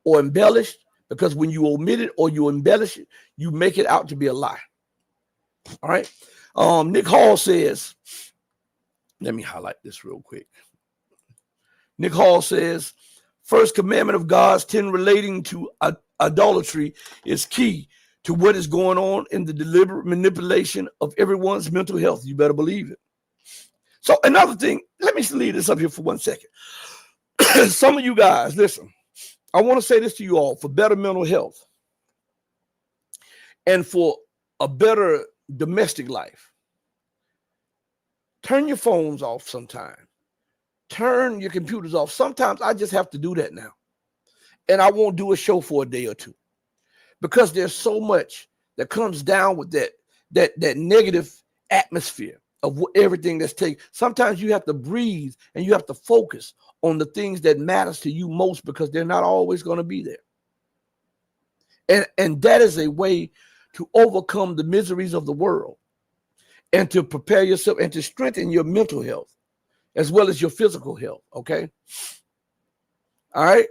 or embellished, because when you omit it or you embellish it, you make it out to be a lie. All right. Nick Hall says, let me highlight this real quick. Nick Hall says, first commandment of God's 10 relating to idolatry is key to what is going on in the deliberate manipulation of everyone's mental health. You better believe it. So another thing, let me leave this up here for 1 second. Some of you guys, listen, I want to say this to you all: for better mental health and for a better domestic life, turn your phones off sometime. Turn your computers off. Sometimes I just have to do that now. And I won't do a show for a day or two, because there's so much that comes down with that negative atmosphere of everything that's taken. Sometimes you have to breathe and you have to focus on the things that matters to you most, because they're not always going to be there. And that is a way to overcome the miseries of the world and to prepare yourself and to strengthen your mental health as well as your physical health. Okay. All right.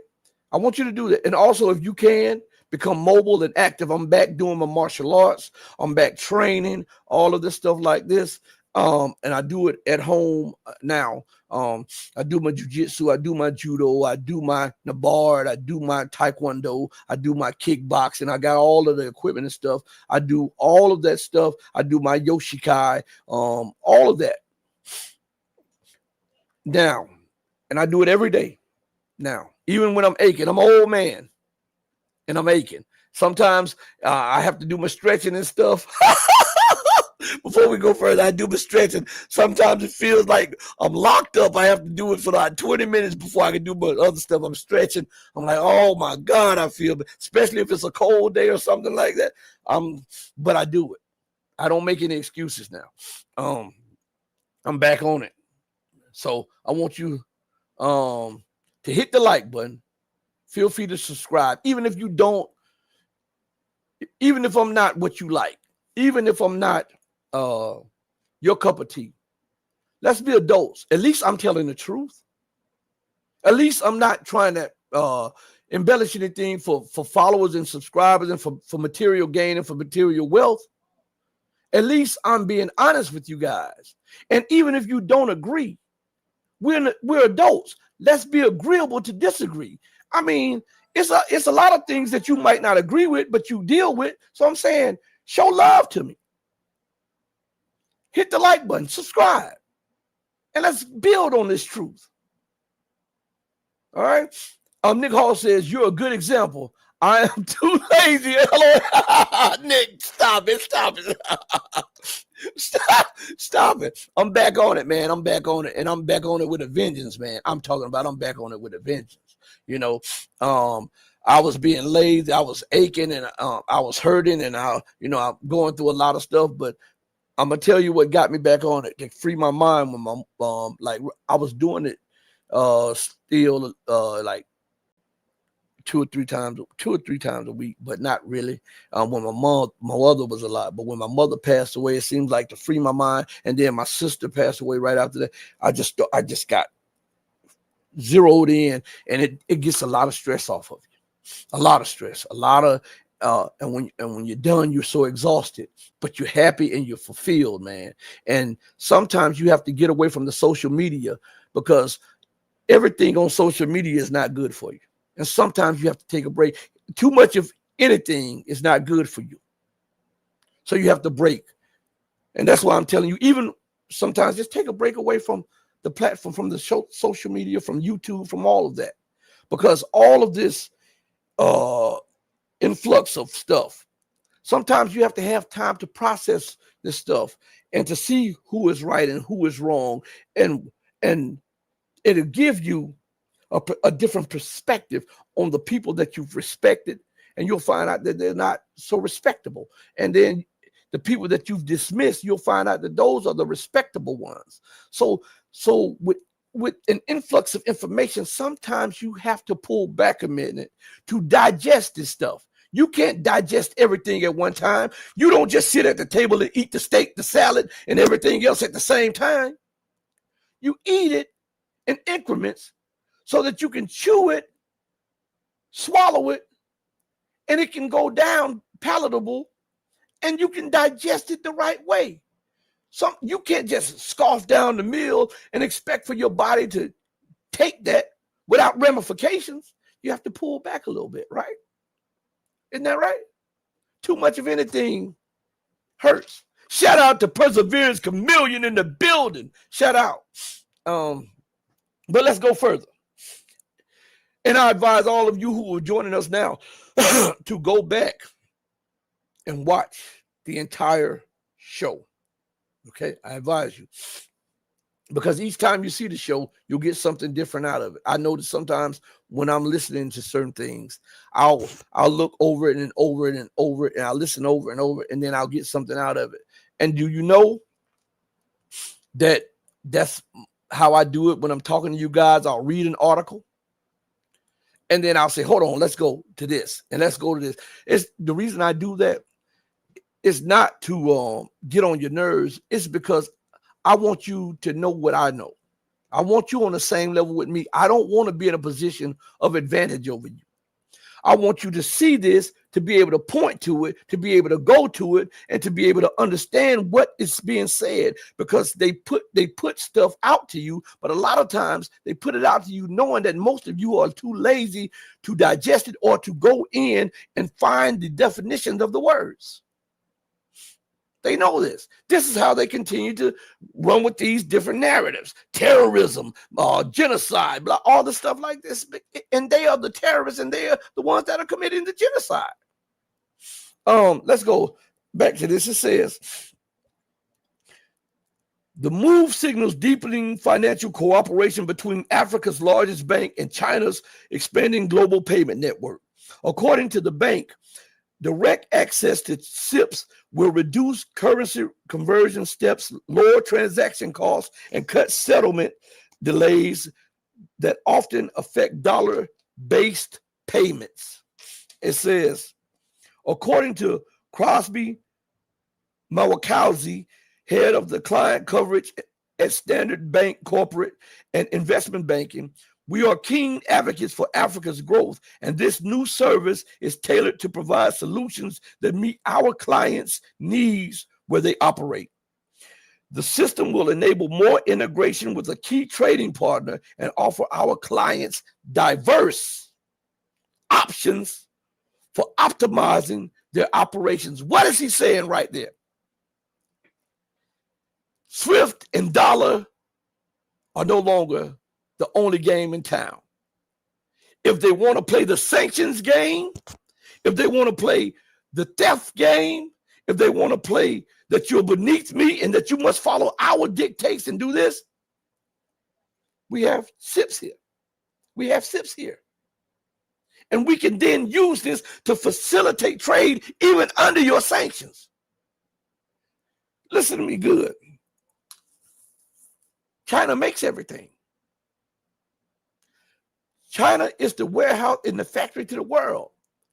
I want you to do that. And also, if you can, become mobile and active. I'm back doing my martial arts. I'm back training, all of this stuff like this. And I do it at home now. I do my jiu-jitsu, I do my judo, I do my nabard, I do my taekwondo, I do my kickboxing. I got all of the equipment and stuff. I do all of that stuff. I do my yoshikai, all of that now. And I do it every day now, even when I'm aching. I'm an old man and I'm aching. Sometimes I have to do my stretching and stuff. Before we go further, I do my stretching. Sometimes it feels like I'm locked up. I have to do it for like 20 minutes before I can do my other stuff. I'm stretching. I'm like, oh my God, I feel it. Especially if it's a cold day or something like that. But I do it. I don't make any excuses now. I'm back on it. So I want you to hit the like button. Feel free to subscribe. Even if you don't, even if I'm not what you like, even if I'm not your cup of tea. Let's be adults. At least I'm telling the truth. At least I'm not trying to embellish anything for followers and subscribers and for material gain and for material wealth. At least I'm being honest with you guys. And even if you don't agree, we're adults. Let's be agreeable to disagree. I mean, it's a lot of things that you might not agree with, but you deal with. So I'm saying, show love to me. Hit the like button, subscribe, and let's build on this truth. All right. Nick Hall says, you're a good example. I am too lazy. Hello, Nick. Stop it. Stop it. I'm back on it, man. I'm back on it. And I'm back on it with a vengeance, man. I'm back on it with a vengeance. You know, I was being lazy. I was aching and I was hurting and I'm going through a lot of stuff. But I'm going to tell you what got me back on it to free my mind when my, I was doing it still like two or three times a week, but not really. When my mother was alive, but when my mother passed away, it seems like to free my mind. And then my sister passed away right after that. I just got zeroed in, and it gets a lot of stress off of you, a lot of stress, a lot of. And when you're done, you're so exhausted, but you're happy and you're fulfilled, man. And sometimes you have to get away from the social media because everything on social media is not good for you. And sometimes you have to take a break. Too much of anything is not good for you. So you have to break. And that's why I'm telling you, even sometimes just take a break away from the platform, from the social media, from YouTube, from all of that. Because all of this influx of stuff, sometimes you have to have time to process this stuff and to see who is right and who is wrong. And it'll give you a different perspective on the people that you've respected, and you'll find out that they're not so respectable. And then the people that you've dismissed, you'll find out that those are the respectable ones. So with an influx of information, sometimes you have to pull back a minute to digest this stuff. You can't digest everything at one time. You don't just sit at the table and eat the steak, the salad, and everything else at the same time. You eat it in increments so that you can chew it, swallow it, and it can go down palatable, and you can digest it the right way. You can't just scoff down the meal and expect for your body to take that without ramifications. You have to pull back a little bit, right? Isn't that right? Too much of anything hurts. Shout out to Perseverance Chameleon in the building. Shout out. But let's go further. And I advise all of you who are joining us now to go back and watch the entire show. Okay, I advise you. Because each time you see the show, you'll get something different out of it. I notice sometimes when I'm listening to certain things, I'll look over it and over it and over it, and I'll listen over and over, and then I'll get something out of it. And do you know that that's how I do it when I'm talking to you guys? I'll read an article, and then I'll say, hold on, let's go to this, and let's go to this. It's the reason I do that is not to get on your nerves. It's because I want you to know what I know. I want you on the same level with me. I don't want to be in a position of advantage over you. I want you to see this, to be able to point to it, to be able to go to it, and to be able to understand what is being said, because they put stuff out to you, but a lot of times they put it out to you knowing that most of you are too lazy to digest it or to go in and find the definitions of the words. They know this. This is how they continue to run with these different narratives. Terrorism, genocide, blah, all the stuff like this. And they are the terrorists, and they are the ones that are committing the genocide. Let's go back to this. It says, the move signals deepening financial cooperation between Africa's largest bank and China's expanding global payment network. According to the bank, direct access to CIPS will reduce currency conversion steps, lower transaction costs, and cut settlement delays that often affect dollar-based payments. It says, according to Crosby Mawakauzi, head of the client coverage at Standard Bank Corporate and Investment Banking, we are keen advocates for Africa's growth, and this new service is tailored to provide solutions that meet our clients' needs where they operate. The system will enable more integration with a key trading partner and offer our clients diverse options for optimizing their operations. What is he saying right there? Swift and dollar are no longer the only game in town. If they want to play the sanctions game, if they want to play the theft game, if they want to play that you're beneath me and that you must follow our dictates and do this. We have SIPs here. We have SIPs here. And we can then use this to facilitate trade even under your sanctions. Listen to me good. China makes everything. China is the warehouse in the factory to the world.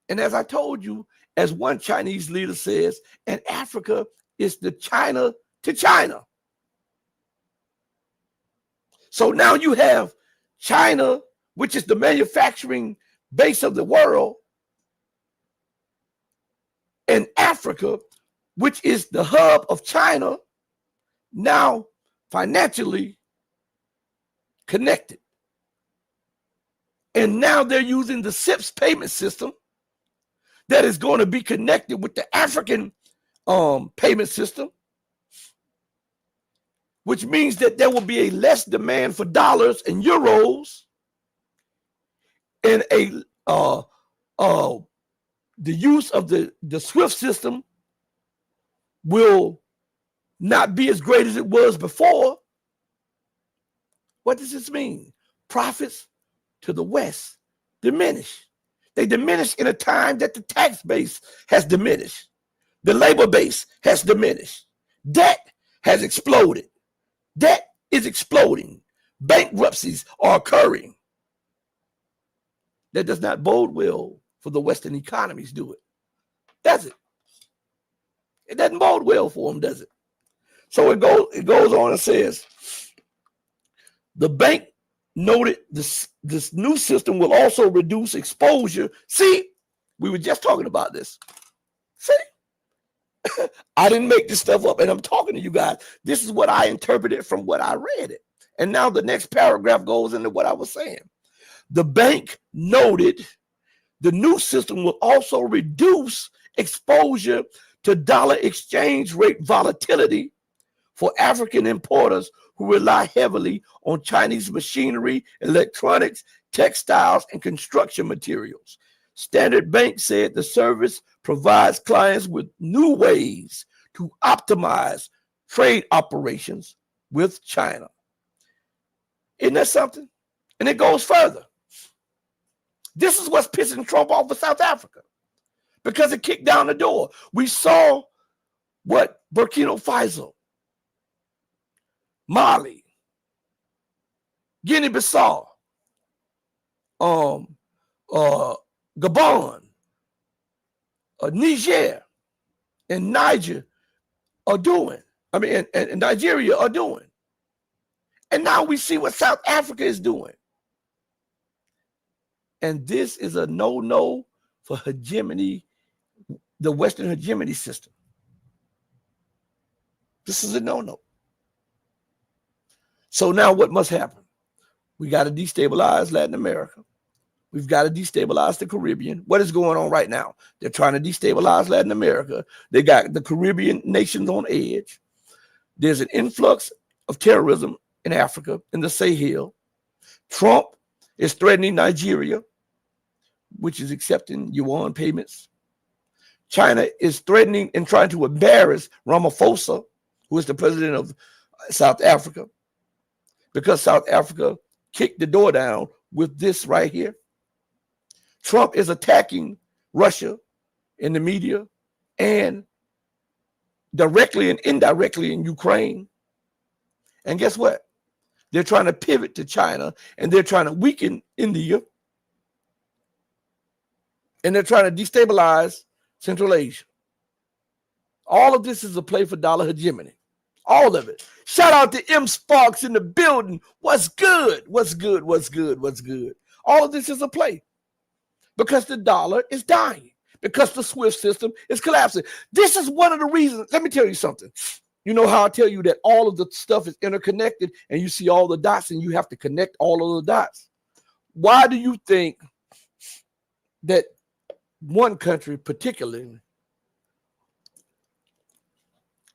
And as I told you, as one Chinese leader says, and Africa is the China to China. So now you have China, which is the manufacturing base of the world, and Africa, which is the hub of China, now financially connected. And now they're using the SIPS payment system that is going to be connected with the African payment system, which means that there will be a less demand for dollars and euros, and the use of the SWIFT system will not be as great as it was before. What does this mean? Profits to the West diminish. They diminish in a time that the tax base has diminished. The labor base has diminished. Debt has exploded. Debt is exploding. Bankruptcies are occurring. That does not bode well for the Western economies, do it? Does it? It doesn't bode well for them, does it? So it goes on and says, the bank noted this new system will also reduce exposure. See, we were just talking about this. See, I didn't make this stuff up, and I'm talking to you guys. This is what I interpreted from what I read it. And now the next paragraph goes into what I was saying. The bank noted the new system will also reduce exposure to dollar exchange rate volatility for African importers who rely heavily on Chinese machinery, electronics, textiles, and construction materials. Standard Bank said the service provides clients with new ways to optimize trade operations with China. Isn't that something? And it goes further. This is what's pissing Trump off with South Africa, because it kicked down the door. We saw what Burkina Faso, Mali, Guinea-Bissau, Gabon, Niger, and Niger are doing. And Nigeria are doing. And now we see what South Africa is doing. And this is a no-no for hegemony, the Western hegemony system. This is a no-no. So now what must happen? We got to destabilize Latin America. We've got to destabilize the Caribbean. What is going on right now? They're trying to destabilize Latin America. They got the Caribbean nations on edge. There's an influx of terrorism in Africa, in the Sahel. Trump is threatening Nigeria, which is accepting yuan payments. China is threatening and trying to embarrass Ramaphosa, who is the president of South Africa, because South Africa kicked the door down with this right here. Trump is attacking Russia in the media and directly and indirectly in Ukraine. And guess what? They're trying to pivot to China, and they're trying to weaken India, and they're trying to destabilize Central Asia. All of this is a play for dollar hegemony. All of it. Shout out to M. Sparks in the building. What's good? What's good? What's good? What's good? All of this is a play because the dollar is dying, because the SWIFT system is collapsing. This is one of the reasons. Let me tell you something. You know how I tell you that all of the stuff is interconnected and you see all the dots and you have to connect all of the dots? Why do you think that one country, particularly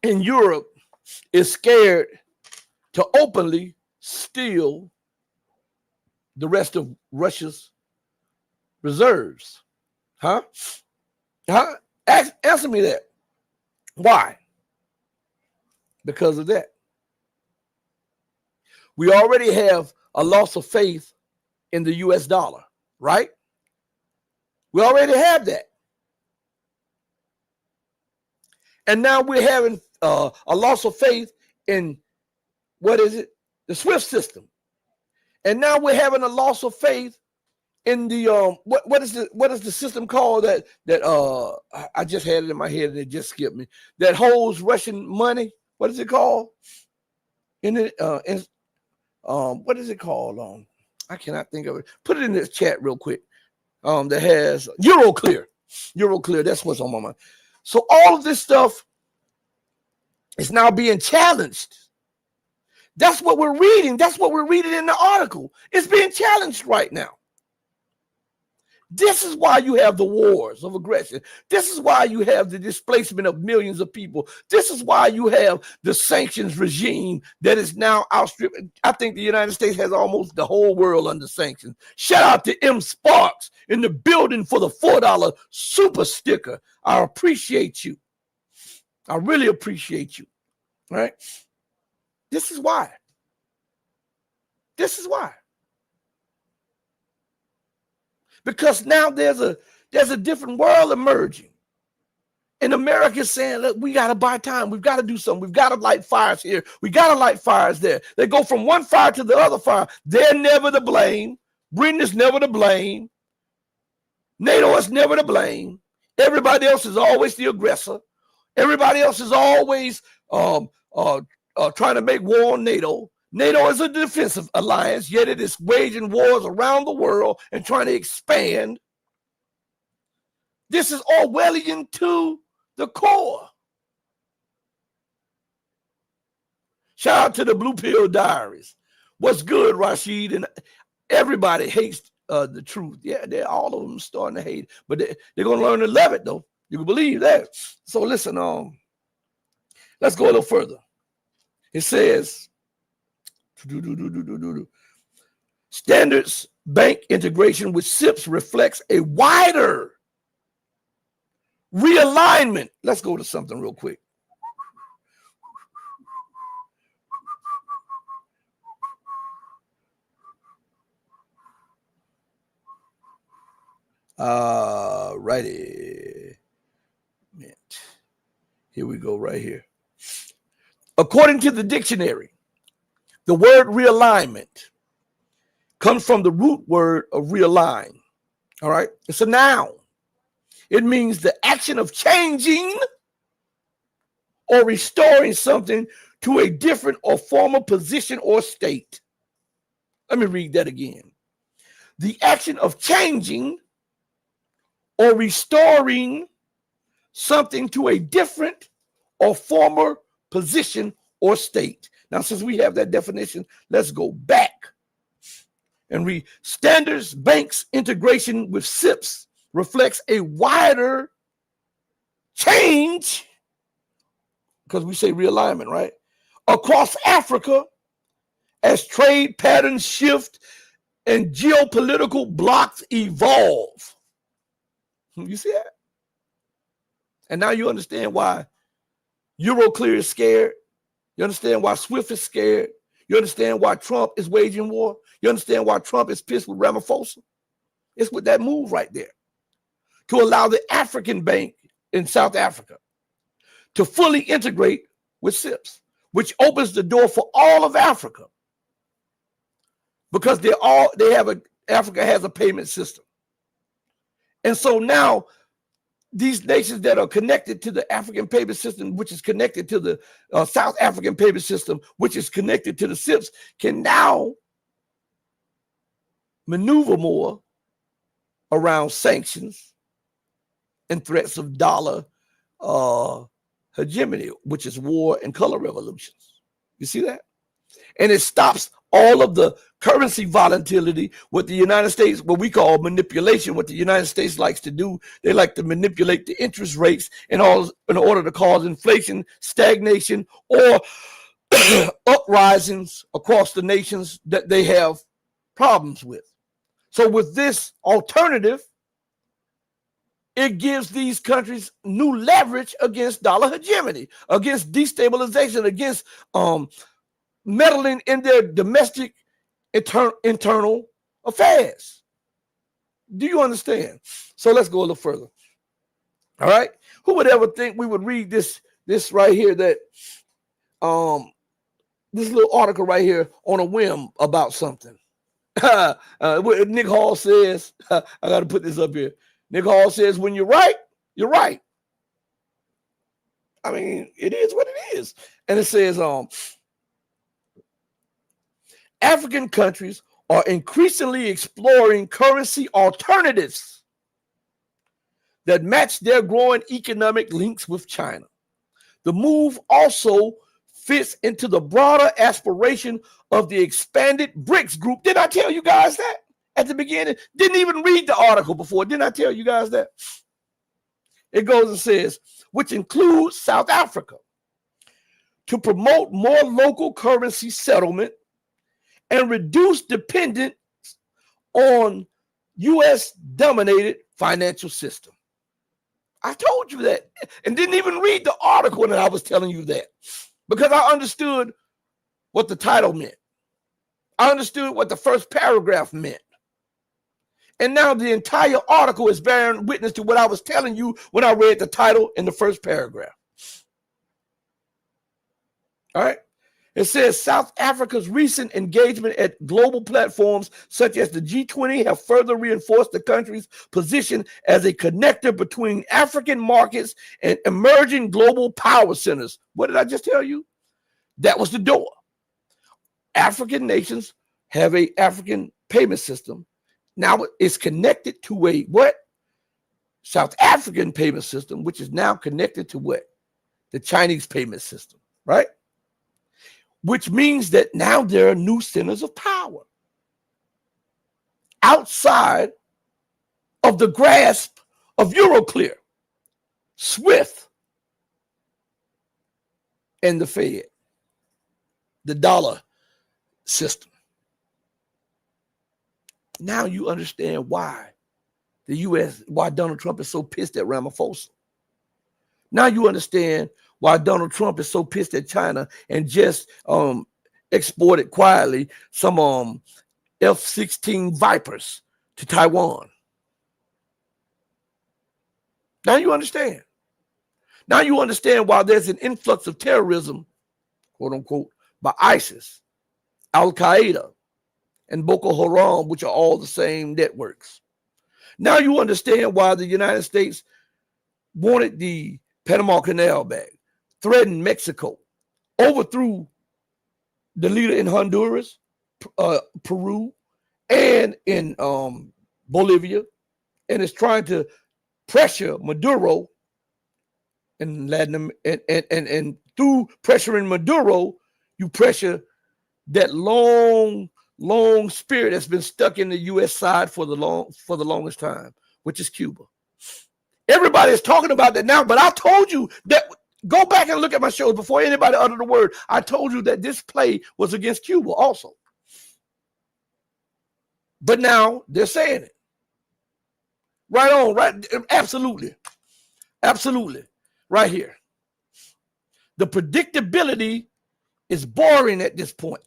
in Europe, is scared to openly steal the rest of Russia's reserves? Huh? Answer me that. Why? because of that. We already have a loss of faith in the US dollar, right? We already have that. And now we're having a loss of faith in, what is it? The SWIFT system. And now we're having a loss of faith in the what is the system called that I just had it in my head and it just skipped me, that holds Russian money. What is it called? What is it called? I cannot think of it. Put it in this chat real quick. That has Euroclear. That's what's on my mind. So all of this stuff is now being challenged. That's what we're reading. That's what we're reading in the article. It's being challenged right now. This is why you have the wars of aggression. This is why you have the displacement of millions of people. This is why you have the sanctions regime that is now outstripping. I think the United States has almost the whole world under sanctions. Shout out to M. Sparks in the building for the $4 super sticker. I appreciate you. I really appreciate you. All right? This is why. This is why. Because now there's a different world emerging. And America's saying, look, we got to buy time. We've got to do something. We've got to light fires here. We got to light fires there. They go from one fire to the other fire. They're never to blame. Britain is never to blame. NATO is never to blame. Everybody else is always the aggressor. Everybody else is always trying to make war on NATO. NATO is a defensive alliance, yet it is waging wars around the world and trying to expand. This is Orwellian to the core. Shout out to the Blue Pill Diaries. What's good, Rashid? And everybody hates the truth. Yeah, all of them starting to hate it, but they're going to learn to love it, though. You can believe that. So listen, let's go a little further. It says, standards bank integration with SIPs reflects a wider realignment. Let's go to something real quick. Righty. Here we go, right here. According to the dictionary, the word realignment comes from the root word of realign. All right. It's a noun. It means the action of changing or restoring something to a different or former position or state. Let me read that again. The action of changing or restoring something to a different or former position or state. Now, since we have that definition, let's go back and read. Standards banks integration with SIPs reflects a wider change, because we say realignment, right? Across Africa as trade patterns shift and geopolitical blocks evolve. You see that? And now you understand why Euroclear is scared. You understand why SWIFT is scared. You understand why Trump is waging war. You understand why Trump is pissed with Ramaphosa. It's with that move right there to allow the African Bank in South Africa to fully integrate with SIPs, which opens the door for all of Africa, because Africa has a payment system. And so now these nations that are connected to the African payment system, which is connected to the South African payment system, which is connected to the SIPs, can now maneuver more around sanctions and threats of dollar hegemony, which is war and color revolutions. You see that? And it stops all of the currency volatility, what the United States, what we call manipulation, what the United States likes to do. They like to manipulate the interest rates in order to cause inflation, stagnation, or uprisings across the nations that they have problems with. So with this alternative, it gives these countries new leverage against dollar hegemony, against destabilization, against meddling in their domestic internal affairs. Do you understand? So let's go a little further. All right. Who would ever think we would read this right here, that this little article right here on a whim about something? What Nick Hall says, I got to put this up here. Nick Hall says, when you're right, you're right. I mean, it is what it is. And it says, African countries are increasingly exploring currency alternatives that match their growing economic links with China. The move also fits into the broader aspiration of the expanded BRICS group. Did I tell you guys that at the beginning? Didn't even read the article before. Didn't I tell you guys that? It goes and says, which includes South Africa, to promote more local currency settlement and reduce dependence on U.S.-dominated financial system. I told you that and didn't even read the article when I was telling you that, because I understood what the title meant. I understood what the first paragraph meant. And now the entire article is bearing witness to what I was telling you when I read the title in the first paragraph. All right. It says South Africa's recent engagement at global platforms such as the G20 have further reinforced the country's position as a connector between African markets and emerging global power centers. What did I just tell you? That was the door. African nations have an African payment system. Now it's connected to a what? South African payment system, which is now connected to what? The Chinese payment system, right? Which means that now there are new centers of power outside of the grasp of Euroclear, SWIFT, and the Fed, the dollar system. Now you understand why the U.S., why Donald Trump is so pissed at Ramaphosa. Now you understand why Donald Trump is so pissed at China and just exported quietly some F-16 Vipers to Taiwan. Now you understand. Now you understand why there's an influx of terrorism, quote unquote, by ISIS, Al-Qaeda, and Boko Haram, which are all the same networks. Now you understand why the United States wanted the Panama Canal back, threatened Mexico, overthrew the leader in Honduras, Peru, and in Bolivia, and is trying to pressure Maduro in Latin and through pressuring Maduro, you pressure that long spirit that's been stuck in the U.S. side for the longest time, which is Cuba. Everybody is talking about that now, but I told you that. Go back and look at my shows before anybody uttered the word. I told you that this play was against Cuba also. But now they're saying it. Right on, right? Absolutely. Absolutely. Right here. The predictability is boring at this point.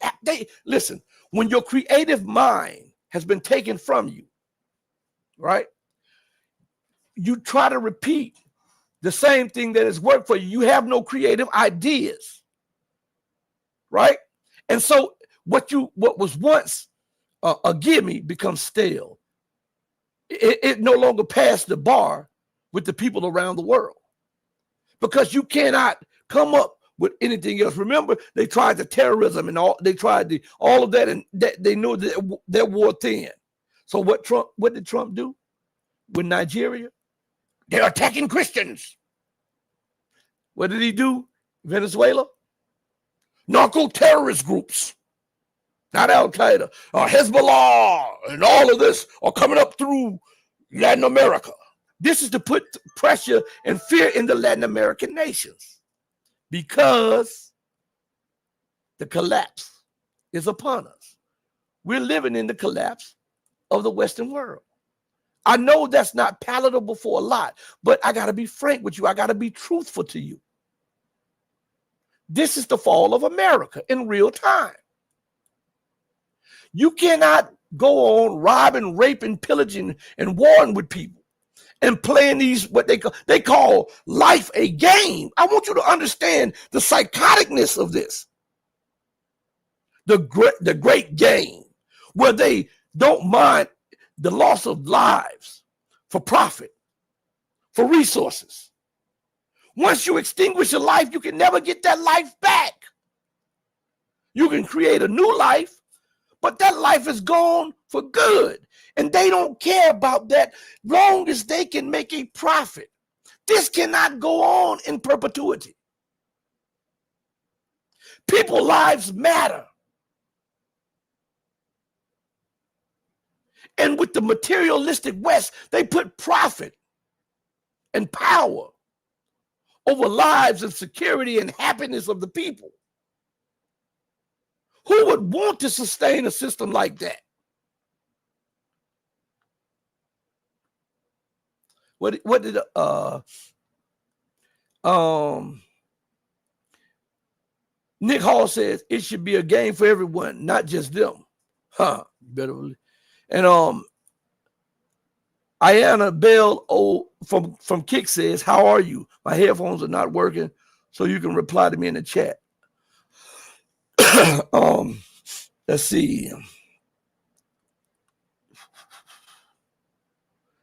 Listen, when your creative mind has been taken from you, right? You try to repeat the same thing that has worked for you. You have no creative ideas, right? And so what was once a gimme becomes stale. It no longer passed the bar with the people around the world because you cannot come up with anything else. Remember, they tried the terrorism and all. They tried all of that, and they knew that they're war thin. So what did Trump do with Nigeria? They're attacking Christians. What did he do? Venezuela? Narco-terrorist groups, not Al-Qaeda, Hezbollah, and all of this are coming up through Latin America. This is to put pressure and fear in the Latin American nations because the collapse is upon us. We're living in the collapse of the Western world. I know that's not palatable for a lot, but I got to be frank with you. I got to be truthful to you. This is the fall of America in real time. You cannot go on robbing, raping, pillaging, and warring with people and playing these, what they call life a game. I want you to understand the psychoticness of this. The great game, where they don't mind the loss of lives for profit, for resources. Once you extinguish a life, you can never get that life back. You can create a new life, but that life is gone for good. And they don't care about that long as they can make a profit. This cannot go on in perpetuity. People's lives matter. And with the materialistic West, they put profit and power over lives and security and happiness of the people. Who would want to sustain a system like that? What did Nick Hall says? It should be a game for everyone, not just them. Better believe. And Ayana Bell from Kick says, how are you? My headphones are not working, so you can reply to me in the chat. Let's see.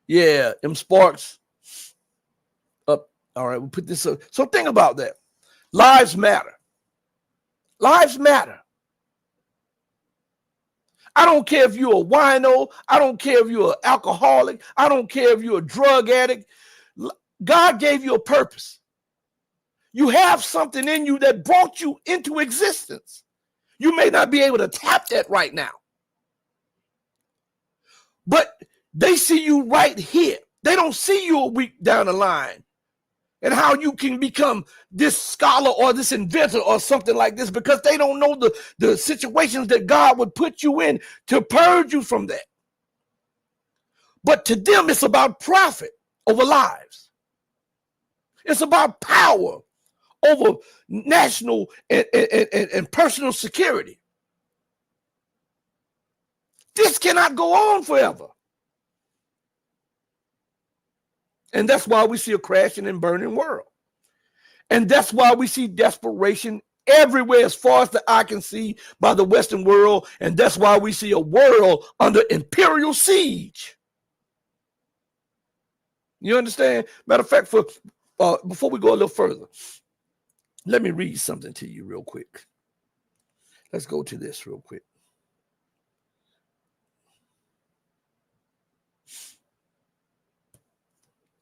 Yeah, M Sparks up. All right, we'll put this up. So think about that. Lives matter. Lives matter. I don't care if you're a wino. I don't care if you're an alcoholic. I don't care if you're a drug addict. God gave you a purpose. You have something in you that brought you into existence. You may not be able to tap that right now, but they see you right here. They don't see you a week down the line and how you can become this scholar or this inventor or something like this, because they don't know the situations that God would put you in to purge you from that. But to them, it's about profit over lives. It's about power over national and personal security. This cannot go on forever. And that's why we see a crashing and burning world. And that's why we see desperation everywhere as far as the eye can see by the Western world. And that's why we see a world under imperial siege. You understand? Matter of fact, before we go a little further, let me read something to you real quick. Let's go to this real quick.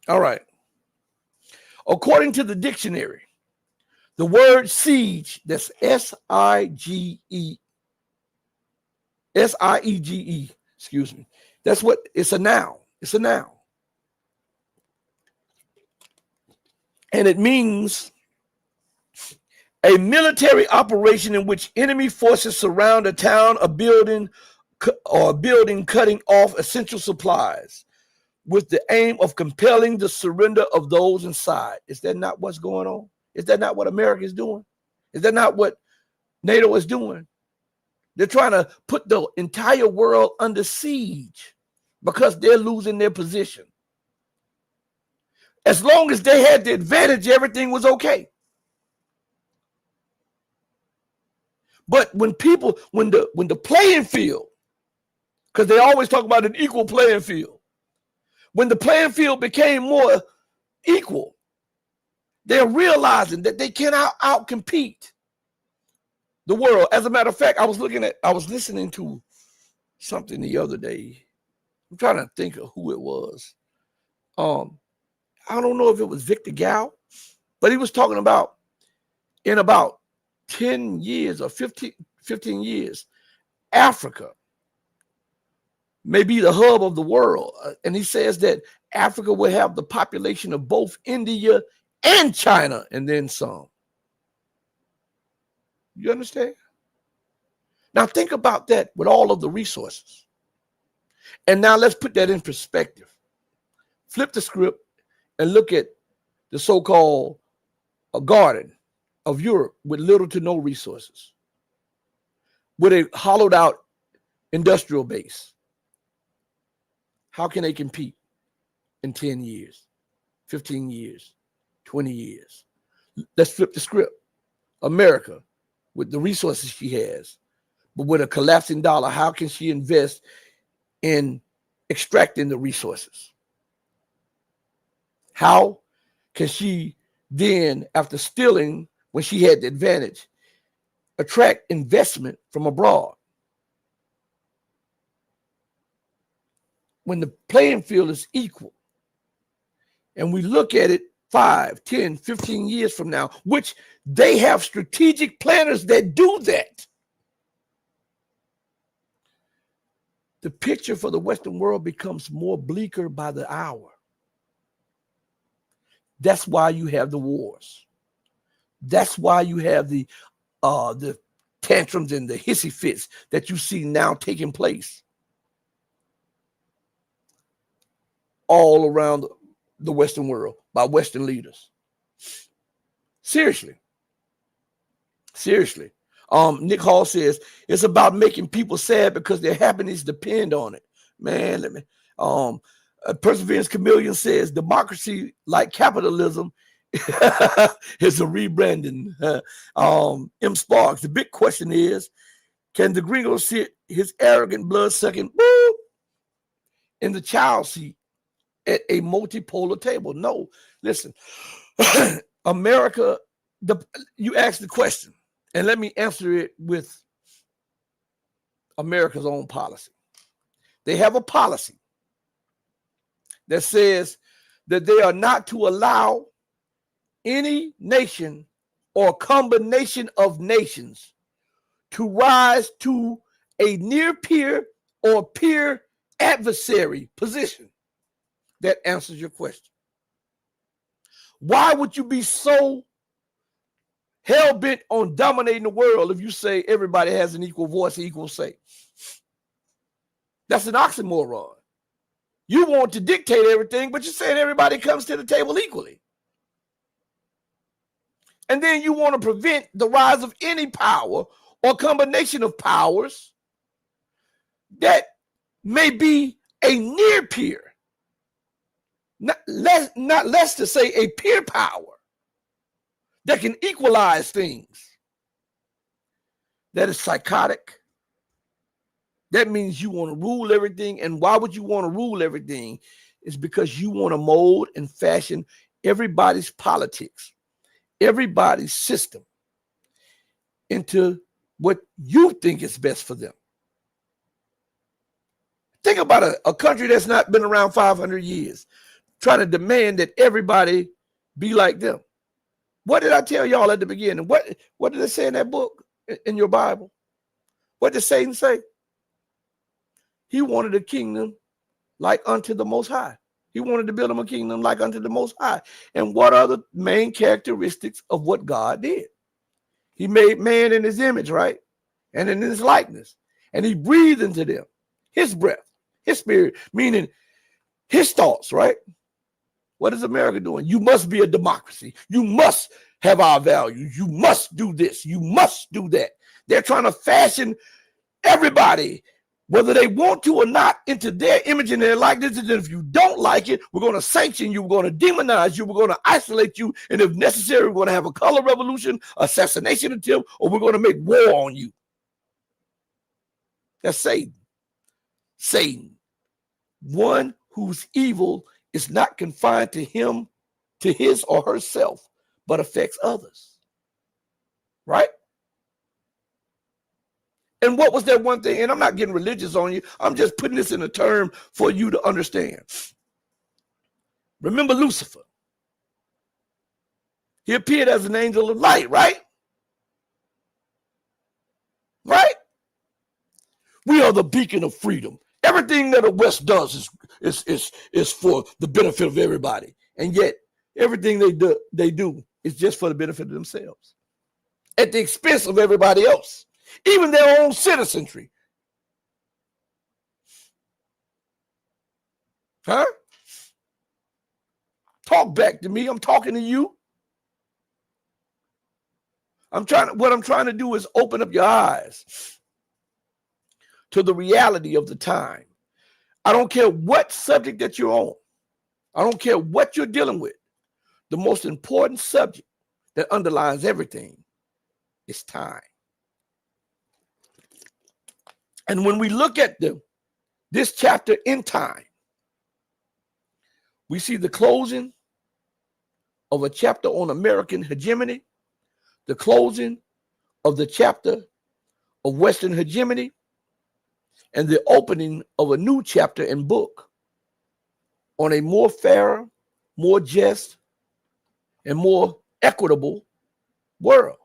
All right. According to the dictionary, the word siege, that's S-I-E-G-E, excuse me. That's what, it's a noun. It's a noun. And it means a military operation in which enemy forces surround a town, a building, cutting off essential supplies with the aim of compelling the surrender of those inside. Is that not what's going on? Is that not what America is doing? Is that not what NATO is doing? They're trying to put the entire world under siege because they're losing their position. As long as they had the advantage, everything was okay. But when the playing field, because they always talk about an equal playing field, when the playing field became more equal, they're realizing that they cannot outcompete the world. As a matter of fact, I was listening to something the other day. I'm trying to think of who it was. I don't know if it was Victor Gao, but he was talking about in about 10 years or 15 years, Africa may be the hub of the world. And he says that Africa will have the population of both India and China and then some. You understand? Now think about that with all of the resources. And now let's put that in perspective. flip the script and look at the so-called garden of Europe with little to no resources, with a hollowed out industrial base. How can they compete in 10 years, 15 years, 20 years? Let's flip the script. America, with the resources she has, but with a collapsing dollar, how can she invest in extracting the resources? How can she then, after stealing when she had the advantage, attract investment from abroad? When the playing field is equal, and we look at it 5, 10, 15 years from now, which they have strategic planners that do that, the picture for the Western world becomes more bleaker by the hour. That's why you have the wars. That's why you have the tantrums and the hissy fits that you see now taking place all around the Western world by Western leaders. Seriously. Nick Hall says it's about making people sad because their happiness depend on it. Man, let me. Perseverance Chameleon says democracy, like capitalism, is a rebranding. M. Sparks, the big question is, can the gringo sit his arrogant blood-sucking in the child seat at a multipolar table? No. Listen, America, you asked the question, and let me answer it with America's own policy. They have a policy that says that they are not to allow any nation or combination of nations to rise to a near peer or peer adversary position. That answers your question. Why would you be so hell-bent on dominating the world if you say everybody has an equal voice, equal say? That's an oxymoron. You want to dictate everything, but you're saying everybody comes to the table equally. And then you want to prevent the rise of any power or combination of powers that may be a near peer, not less to say a peer power that can equalize things. That is psychotic. That means you want to rule everything. And why would you want to rule everything? It's because you want to mold and fashion everybody's politics, everybody's system into what you think is best for them. Think about a country that's not been around 500 years, trying to demand that everybody be like them. What did I tell y'all at the beginning? What did it say in that book, in your Bible? What did Satan say? He wanted a kingdom like unto the Most High. He wanted to build him a kingdom like unto the Most High. And what are the main characteristics of what God did? He made man in his image, right? And in his likeness. And he breathed into them his breath, his spirit, meaning his thoughts, right? What is America doing? You must be a democracy. You must have our values. You must do this. You must do that. They're trying to fashion everybody, whether they want to or not, into their image and their likeness. And if you don't like it, we're going to sanction you. We're going to demonize you. We're going to isolate you. And if necessary, we're going to have a color revolution, assassination attempt, or we're going to make war on you. That's Satan. Satan, one whose evil is not confined to him, to his or herself, but affects others. Right? And what was that one thing? And I'm not getting religious on you. I'm just putting this in a term for you to understand. Remember Lucifer. He appeared as an angel of light, right? Right? We are the beacon of freedom. Everything that the West does is for the benefit of everybody. And yet, everything they do is just for the benefit of themselves, at the expense of everybody else, even their own citizenry. Huh? talk back to me. I'm talking to you. What I'm trying to do is open up your eyes to the reality of the time. I don't care what subject that you're on. I don't care what you're dealing with. The most important subject that underlies everything is time. And when we look at this chapter in time, we see the closing of a chapter on American hegemony, the closing of the chapter of Western hegemony, and the opening of a new chapter and book on a more fair, more just, and more equitable world.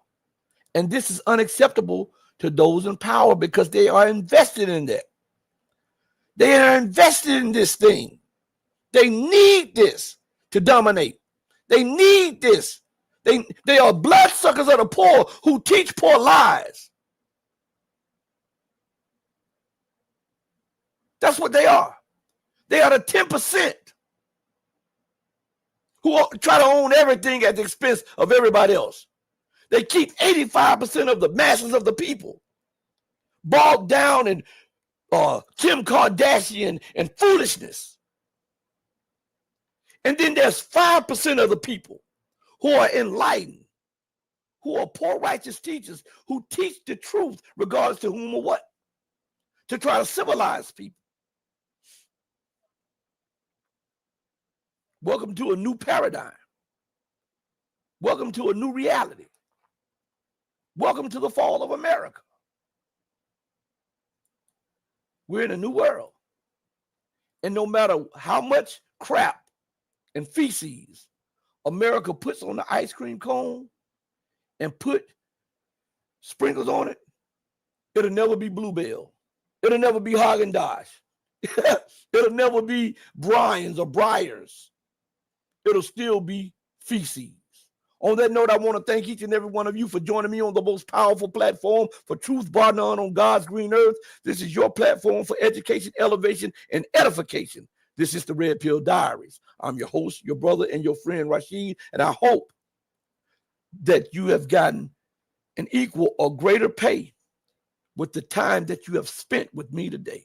And this is unacceptable to those in power because they are invested in that. They are invested in this thing. They need this to dominate. They need this. They are bloodsuckers of the poor who teach poor lies. That's what they are. They are the 10% who try to own everything at the expense of everybody else. They keep 85% of the masses of the people bogged down in Kim Kardashian and foolishness. And then there's 5% of the people who are enlightened, who are poor righteous teachers, who teach the truth regardless to whom or what, to try to civilize people. Welcome to a new paradigm. Welcome to a new reality. Welcome to the fall of America. We're in a new world. And no matter how much crap and feces America puts on the ice cream cone and put sprinkles on it, it'll never be Bluebell. It'll never be Haagen-Dazs. It'll never be Brian's or Breyers. It'll still be feces. On that note, I want to thank each and every one of you for joining me on the most powerful platform for truth bar none on God's green earth. This is your platform for education, elevation, and edification. This is the Red Pill Diaries. I'm your host, your brother, and your friend Rashid, and I hope that you have gotten an equal or greater pay with the time that you have spent with me today.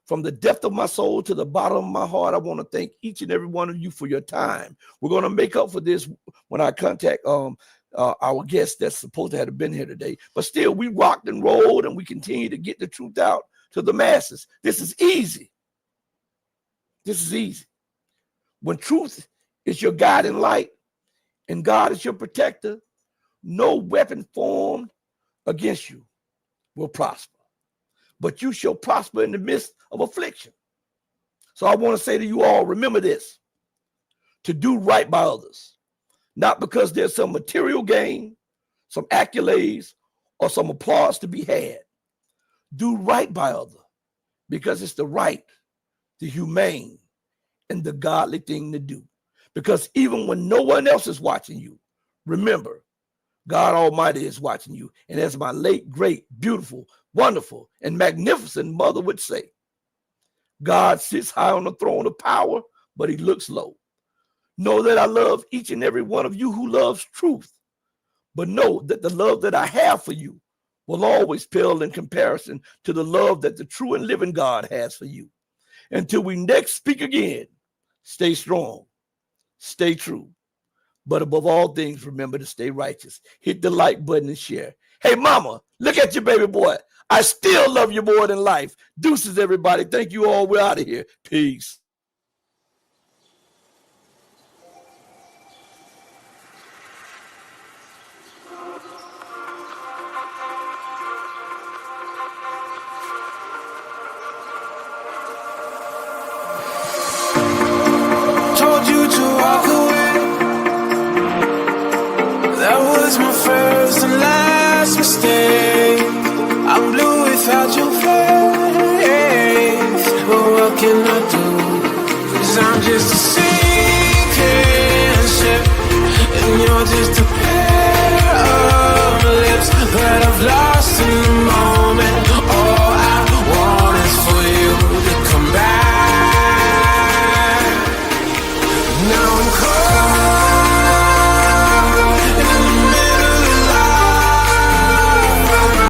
From the depth of my soul to the bottom of my heart, I want to thank each and every one of you for your time. We're going to make up for this when I contact our guest that's supposed to have been here today. But still, we rocked and rolled, and we continue to get the truth out to the masses. This is easy. This is easy. When truth is your guiding light and God is your protector, no weapon formed against you will prosper. But you shall prosper in the midst of affliction. So I want to say to you all, remember this: to do right by others, not because there's some material gain, some accolades, or some applause to be had. Do right by others because it's the right, the humane, and the godly thing to do. Because even when no one else is watching you, remember, God Almighty is watching you. And as my late, great, beautiful, wonderful, and magnificent mother would say, God sits high on the throne of power, but he looks low. Know that I love each and every one of you who loves truth. But know that the love that I have for you will always pale in comparison to the love that the true and living God has for you. Until we next speak again, stay strong, stay true. But above all things, remember to stay righteous. Hit the like button and share. Hey, mama, look at your baby boy. I still love you more than life. Deuces, everybody. Thank you all. We're out of here. Peace. Told you to walk away. That was my first and last mistake. I'm blue without your face. But what can I do? 'Cause I'm just a sinking ship, and you're just a